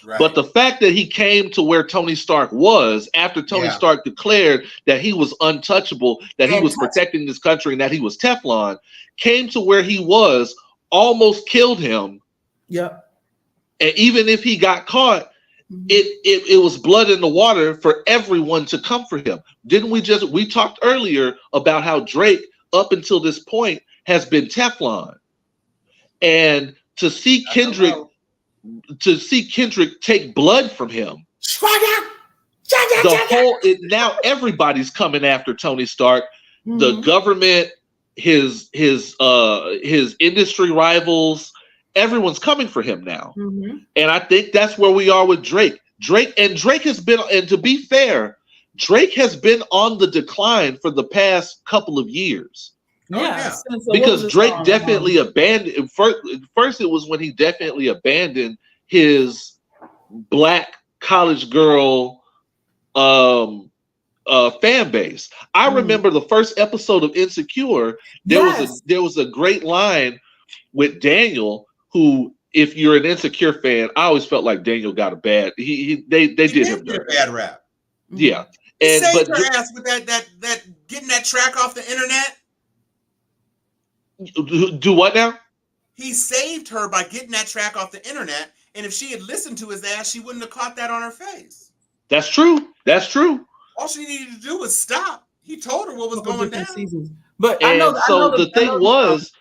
Speaker 4: Right. But the fact that he came to where Tony Stark was after Tony Stark declared that he was untouchable, that he was protecting this country, and that he was Teflon, came to where he was, almost killed him.
Speaker 3: Yep.
Speaker 4: And even if he got caught, it was blood in the water for everyone to come for him. Didn't we talked earlier about how Drake up until this point has been Teflon, and to see Kendrick take blood from him, now everybody's coming after Tony Stark, the government, his industry rivals, everyone's coming for him now. And I think that's where we are with Drake. Drake has been, and to be fair, Drake has been on the decline for the past couple of years. Because Drake definitely abandoned. First, it was when he definitely abandoned his black college girl fan base. I remember the first episode of Insecure. There was a great line with Daniel, who, if you're an Insecure fan, I always felt like Daniel got a bad. They did him
Speaker 2: a bad rap.
Speaker 4: Yeah,
Speaker 2: he saved her ass with that getting that track off the internet.
Speaker 4: Do what now?
Speaker 2: He saved her by getting that track off the internet, and if she had listened to his ass, she wouldn't have caught that on her face.
Speaker 4: That's true.
Speaker 2: All she needed to do was stop. He told her what was going down.
Speaker 3: Seasons. But
Speaker 4: the thing was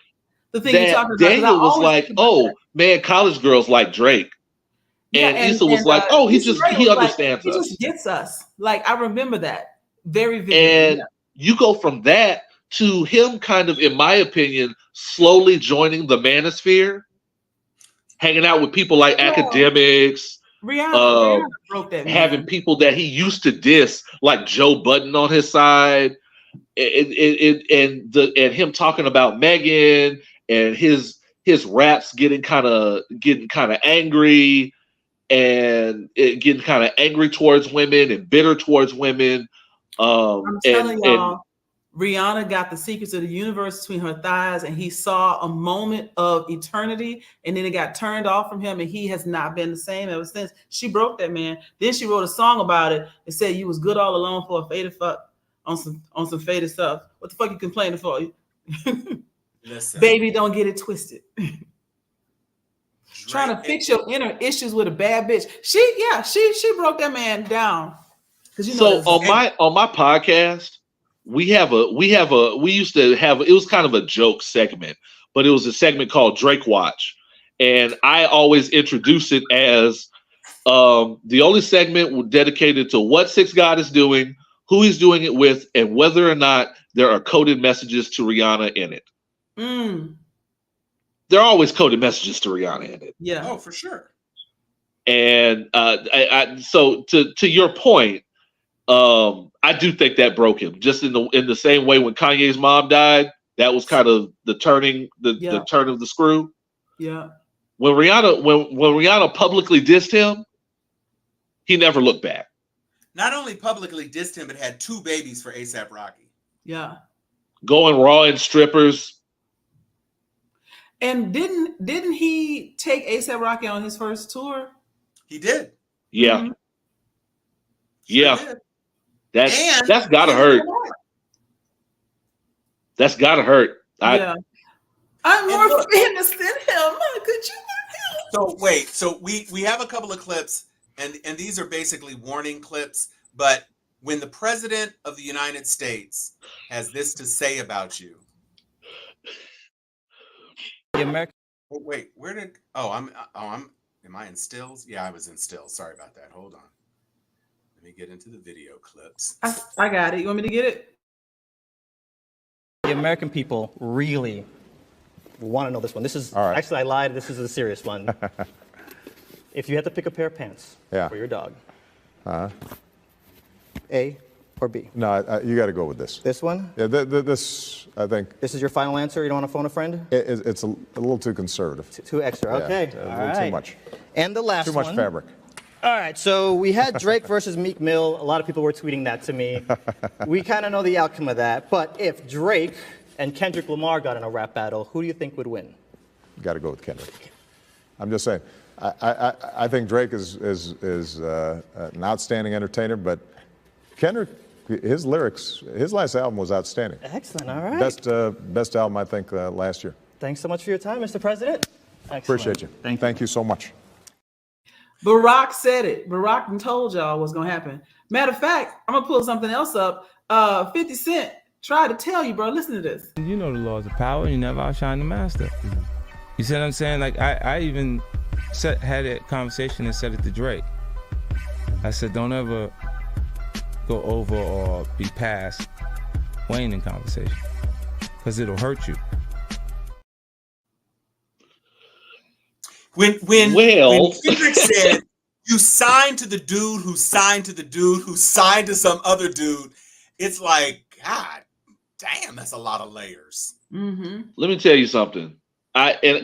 Speaker 4: that Daniel was like, "Oh man, college girls like Drake," and Issa was like, "Oh, he understands us.
Speaker 3: He just gets us." Like, I remember that very vividly.
Speaker 4: And you go from that to him, kind of, in my opinion, slowly joining the manosphere, hanging out with people like academics.
Speaker 3: Rihanna broke that,
Speaker 4: having people that he used to diss, like Joe Budden, on his side, and him talking about Megan, and his raps getting kind of angry, and getting kind of angry towards women and bitter towards women.
Speaker 3: I'm telling y'all, Rihanna got the secrets of the universe between her thighs, and he saw a moment of eternity, and then it got turned off from him, and he has not been the same ever since. She broke that man. Then she wrote a song about it and said, "You was good all alone for a faded fuck on some faded stuff. What the fuck you complaining for?" Listen. Baby, don't get it twisted. Trying to fix your inner issues with a bad bitch. She broke that man down.
Speaker 4: So on my podcast, we used to have, it was kind of a joke segment, but it was a segment called Drake Watch. And I always introduce it as the only segment dedicated to what Six God is doing, who he's doing it with, and whether or not there are coded messages to Rihanna in it. There are always coded messages to Rihanna in it.
Speaker 3: Yeah.
Speaker 2: Oh, for sure.
Speaker 4: And so to your point, I do think that broke him. Just in the same way when Kanye's mom died, that was kind of the turn of the screw.
Speaker 3: Yeah.
Speaker 4: when Rihanna publicly dissed him, he never looked back.
Speaker 2: Not only publicly dissed him, but had 2 babies for A$AP Rocky.
Speaker 3: Yeah.
Speaker 4: Going raw and strippers.
Speaker 3: And didn't he take A$AP Rocky on his first tour?
Speaker 2: He did.
Speaker 4: Yeah.
Speaker 3: Mhm.
Speaker 4: Yeah.
Speaker 2: Sure did.
Speaker 4: That's gotta hurt. That's gotta hurt.
Speaker 3: Yeah. I'm more famous than him. Could you?
Speaker 2: So wait, so we have a couple of clips, and these are basically warning clips, but when the president of the United States has this to say about you.
Speaker 5: The American.
Speaker 2: Oh, wait, am I in stills? Yeah, I was in stills. Sorry about that. Hold on. Let me get into the video clips.
Speaker 3: I got it. You want me to get it?
Speaker 5: The American people really want to know this one. This is actually, I lied. This is a serious one. If you had to pick a pair of pants for your dog, A or B?
Speaker 7: No, you got to go with this.
Speaker 5: This one?
Speaker 7: Yeah, this, I think.
Speaker 5: This is your final answer? You don't want to phone a friend?
Speaker 7: It's a little too conservative.
Speaker 5: Too extra. Okay.
Speaker 7: Yeah,
Speaker 5: all
Speaker 7: a little
Speaker 5: right.
Speaker 7: too much.
Speaker 5: And the last one.
Speaker 7: Too much fabric.
Speaker 5: All right, so we had Drake versus Meek Mill. A lot of people were tweeting that to me. We kind of know the outcome of that. But if Drake and Kendrick Lamar got in a rap battle, who do you think would win?
Speaker 7: Got to go with Kendrick. I'm just saying. I think Drake is an outstanding entertainer, but Kendrick, his lyrics, his last album was outstanding.
Speaker 5: Excellent. All right.
Speaker 7: Best album I think last year.
Speaker 5: Thanks so much for your time, Mr. President. Excellent.
Speaker 7: Appreciate you. Thank you so much.
Speaker 3: Barack said it. Barack told y'all what's gonna happen. Matter of fact, I'm gonna pull something else up. 50 Cent tried to tell you, bro. Listen to this.
Speaker 8: You know the laws of power. You never outshine the master. You see what I'm saying? Like I even had a conversation and said it to Drake. I said, don't ever go over or be past Wayne in conversation, because it'll hurt you.
Speaker 2: When Kendrick said, you signed to the dude who signed to the dude who signed to some other dude, it's like, God damn, that's a lot of layers.
Speaker 3: Mm-hmm.
Speaker 4: Let me tell you something. I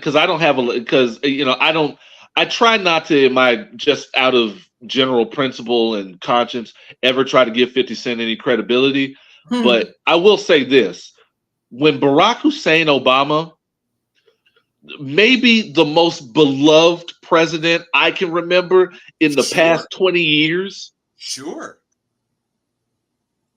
Speaker 4: try not to, just out of general principle and conscience, ever try to give 50 Cent any credibility. But I will say this: when Barack Hussein Obama, maybe the most beloved president I can remember in the past 20 years.
Speaker 2: Sure.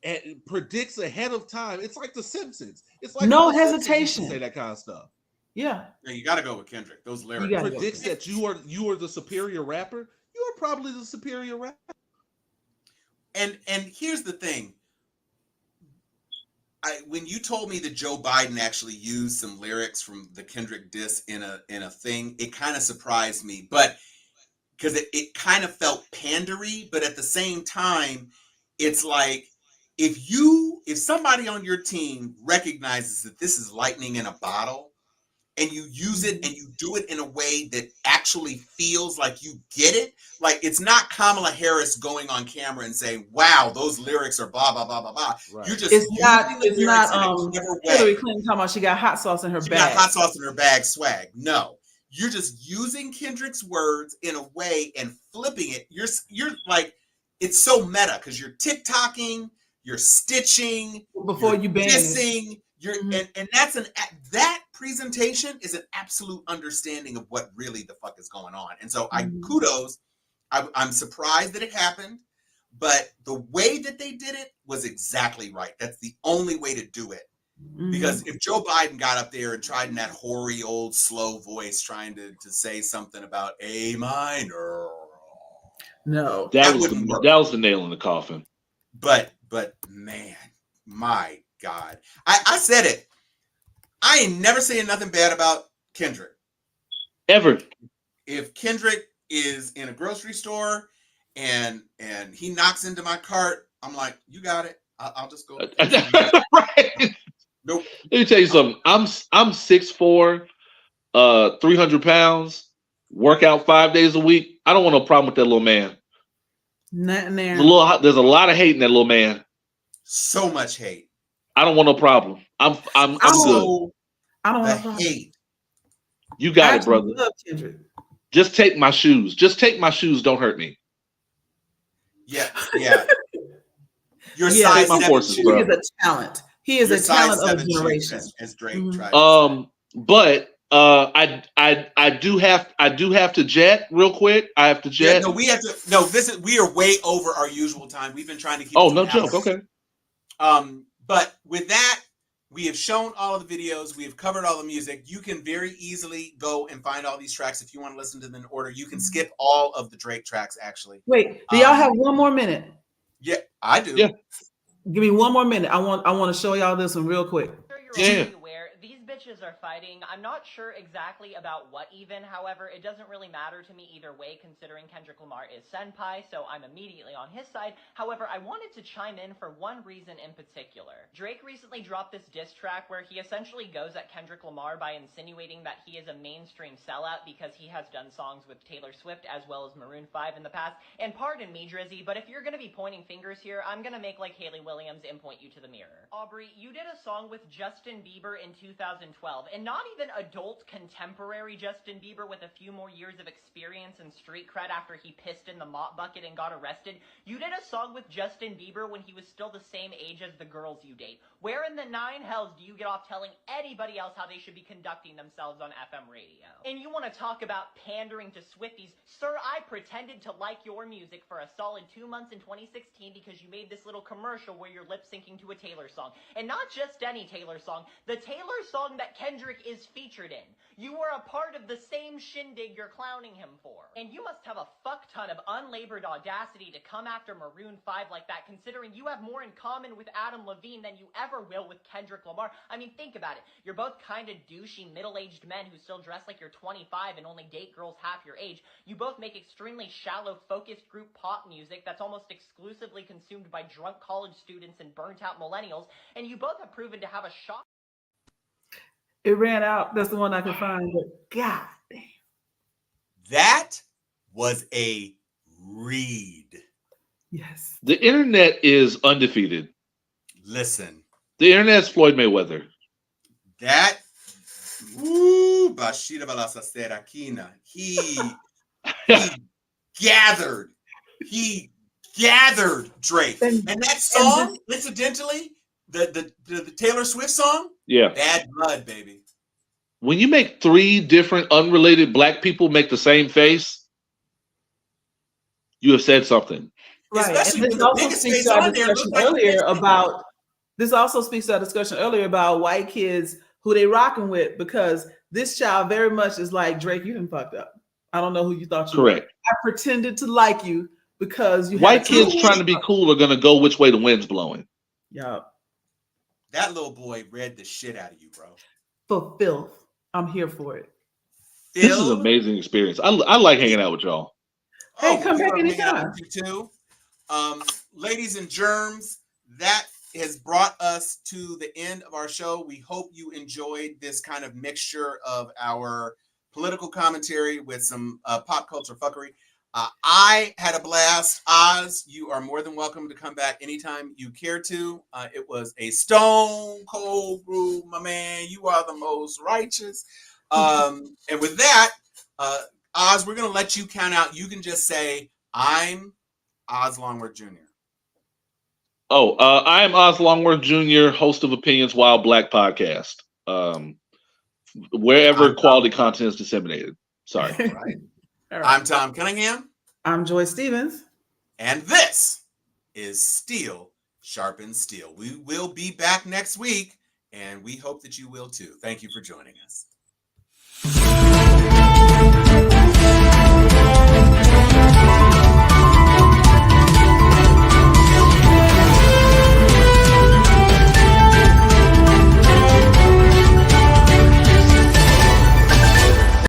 Speaker 4: And predicts ahead of time. It's like The Simpsons. It's like
Speaker 3: no hesitation.
Speaker 4: Say that kind of stuff.
Speaker 3: Yeah.
Speaker 2: You got to go with Kendrick. Those lyrics.
Speaker 4: Predicts that you are the superior rapper. You are probably the superior rapper.
Speaker 2: And here's the thing. When you told me that Joe Biden actually used some lyrics from the Kendrick diss in a thing, it kind of surprised me, but because it kind of felt pandery, but at the same time, it's like if somebody on your team recognizes that this is lightning in a bottle, and you use it and you do it in a way that actually feels like you get it, like it's not Kamala Harris going on camera and saying, wow, those lyrics are blah, blah, blah, blah, blah.
Speaker 3: Right.
Speaker 2: You're just
Speaker 3: it's not Hillary Clinton talking about she got hot sauce in her bag.
Speaker 2: Got hot sauce in her bag swag. No. You're just using Kendrick's words in a way and flipping it. You're like, it's so meta because you're TikToking, you're stitching,
Speaker 3: before you ban
Speaker 2: kissing. And that's that presentation is an absolute understanding of what really the fuck is going on. And so kudos. I'm surprised that it happened, but the way that they did it was exactly right. That's the only way to do it. Because if Joe Biden got up there and tried in that hoary old slow voice trying to say something about A minor,
Speaker 3: no,
Speaker 4: that was the nail in the coffin.
Speaker 2: But man, my God, I said it. I ain't never saying nothing bad about Kendrick.
Speaker 4: Ever. If
Speaker 2: Kendrick is in a grocery store and he knocks into my cart, I'm like, you got it. I'll just go.
Speaker 4: Right.
Speaker 2: Nope.
Speaker 4: Let me tell you something. I'm 6'4", 300 pounds, work out 5 days a week. I don't want no problem with that little man.
Speaker 3: Nothing there.
Speaker 4: There's a lot of hate in that little man.
Speaker 2: So much hate.
Speaker 4: I don't want no problem. I'm good.
Speaker 3: I don't want
Speaker 2: hate.
Speaker 4: You got it,
Speaker 3: actually
Speaker 4: brother.
Speaker 3: love Kendrick.
Speaker 4: Just take my shoes. Just take my shoes. Don't hurt me.
Speaker 2: Yeah. Your
Speaker 3: Yeah,
Speaker 2: size
Speaker 4: my
Speaker 2: 7
Speaker 4: horses,
Speaker 3: he
Speaker 2: shoe.
Speaker 4: bro.
Speaker 3: is a talent. He is
Speaker 2: Your
Speaker 3: a
Speaker 2: size
Speaker 3: talent of a
Speaker 2: 7 shoe,
Speaker 3: generation.
Speaker 2: as Drake
Speaker 3: Mhm.
Speaker 2: tried to say.
Speaker 4: But I do have to jet real quick. I have to
Speaker 2: Yeah,
Speaker 4: jet.
Speaker 2: no, we have to. No, we are way over our usual time. We've been trying to keep.
Speaker 4: Oh,
Speaker 2: it to
Speaker 4: no
Speaker 2: an hour.
Speaker 4: joke. Okay.
Speaker 2: But with that, we have shown all of the videos. We have covered all the music. You can very easily go and find all these tracks if you want to listen to them in order. You can skip all of the Drake tracks, actually.
Speaker 3: Wait, do y'all have one more minute?
Speaker 2: Yeah, I do.
Speaker 4: Yeah.
Speaker 3: Give me one more minute. I want to show y'all this one real quick.
Speaker 4: Yeah.
Speaker 9: Aware these bitches are fighting. I'm not sure exactly about what even. However, it doesn't really matter to me either way, considering Kendrick Lamar is senpai, so I'm immediately on his side. However, I wanted to chime in for one reason in particular. Drake recently dropped this diss track where he essentially goes at Kendrick Lamar by insinuating that he is a mainstream sellout because he has done songs with Taylor Swift as well as Maroon 5 in the past. And pardon me, Drizzy, but if you're gonna be pointing fingers here, I'm gonna make like Haley Williams and point you to the mirror. Aubrey, you did a song with Justin Bieber in 2012, and not even adult contemporary Justin Bieber with a few more years of experience and street cred after he pissed in the mop bucket and got arrested. You did a song with Justin Bieber when he was still the same age as the girls you date. Where in the nine hells do you get off telling anybody else how they should be conducting themselves on FM radio? And you want to talk about pandering to Swifties? Sir, I pretended to like your music for a solid 2 months in 2016 because you made this little commercial where you're lip syncing to a Taylor song. And not just any Taylor song, the Taylor song that Kendrick is featured in. You were a part of the same shindig you're clowning him for. And you must have a fuck ton of unlabored audacity to come after Maroon 5 like that, considering you have more in common with Adam Levine than you ever will with Kendrick Lamar. I mean, think about it. You're both kind of douchey middle-aged men who still dress like you're 25 and only date girls half your age. You both make extremely shallow focused group pop music that's almost exclusively consumed by drunk college students and burnt-out millennials. And you both have proven to have a shock.
Speaker 3: It ran out. That's the one I could find. But God damn.
Speaker 2: That was a read.
Speaker 3: Yes.
Speaker 4: The internet is undefeated.
Speaker 2: Listen.
Speaker 4: The internet's Floyd Mayweather.
Speaker 2: That Bashida Balasasterakina. He gathered Drake. And that song, incidentally, the Taylor Swift song,
Speaker 4: yeah,
Speaker 2: Bad Blood, baby.
Speaker 4: When you make 3 different unrelated black people make the same face, you have said something.
Speaker 3: Right.
Speaker 2: Especially
Speaker 3: And this also speaks to our discussion earlier about this also speaks to our discussion earlier about white kids who they rocking with, because this child very much is like, Drake, you done fucked up. I don't know who you thought you were.
Speaker 4: Correct.
Speaker 3: I pretended to like you because you
Speaker 4: white kids trying to be cool are gonna go which way the wind's blowing.
Speaker 3: Yeah.
Speaker 2: That little boy read the shit out of you, bro.
Speaker 3: For filth. I'm here for it.
Speaker 4: This is an amazing experience. I like hanging out with y'all.
Speaker 3: Hey, come back anytime.
Speaker 2: You too. Ladies and germs, that has brought us to the end of our show. We hope you enjoyed this kind of mixture of our political commentary with some pop culture fuckery. I had a blast. Oz, you are more than welcome to come back anytime you care to. It was a stone cold brew, my man. You are the most righteous. And with that, Oz, we're going to let you count out. You can just say, I'm Oz Longworth Jr.
Speaker 4: Oh, I am Oz Longworth Jr., host of Opinions Wild Black podcast. Wherever quality content is disseminated. Sorry.
Speaker 2: Right. I'm Tom Cunningham.
Speaker 3: I'm Joy Stevens.
Speaker 2: And this is Steel Sharpens Steel. We will be back next week, and we hope that you will too. Thank you for joining us.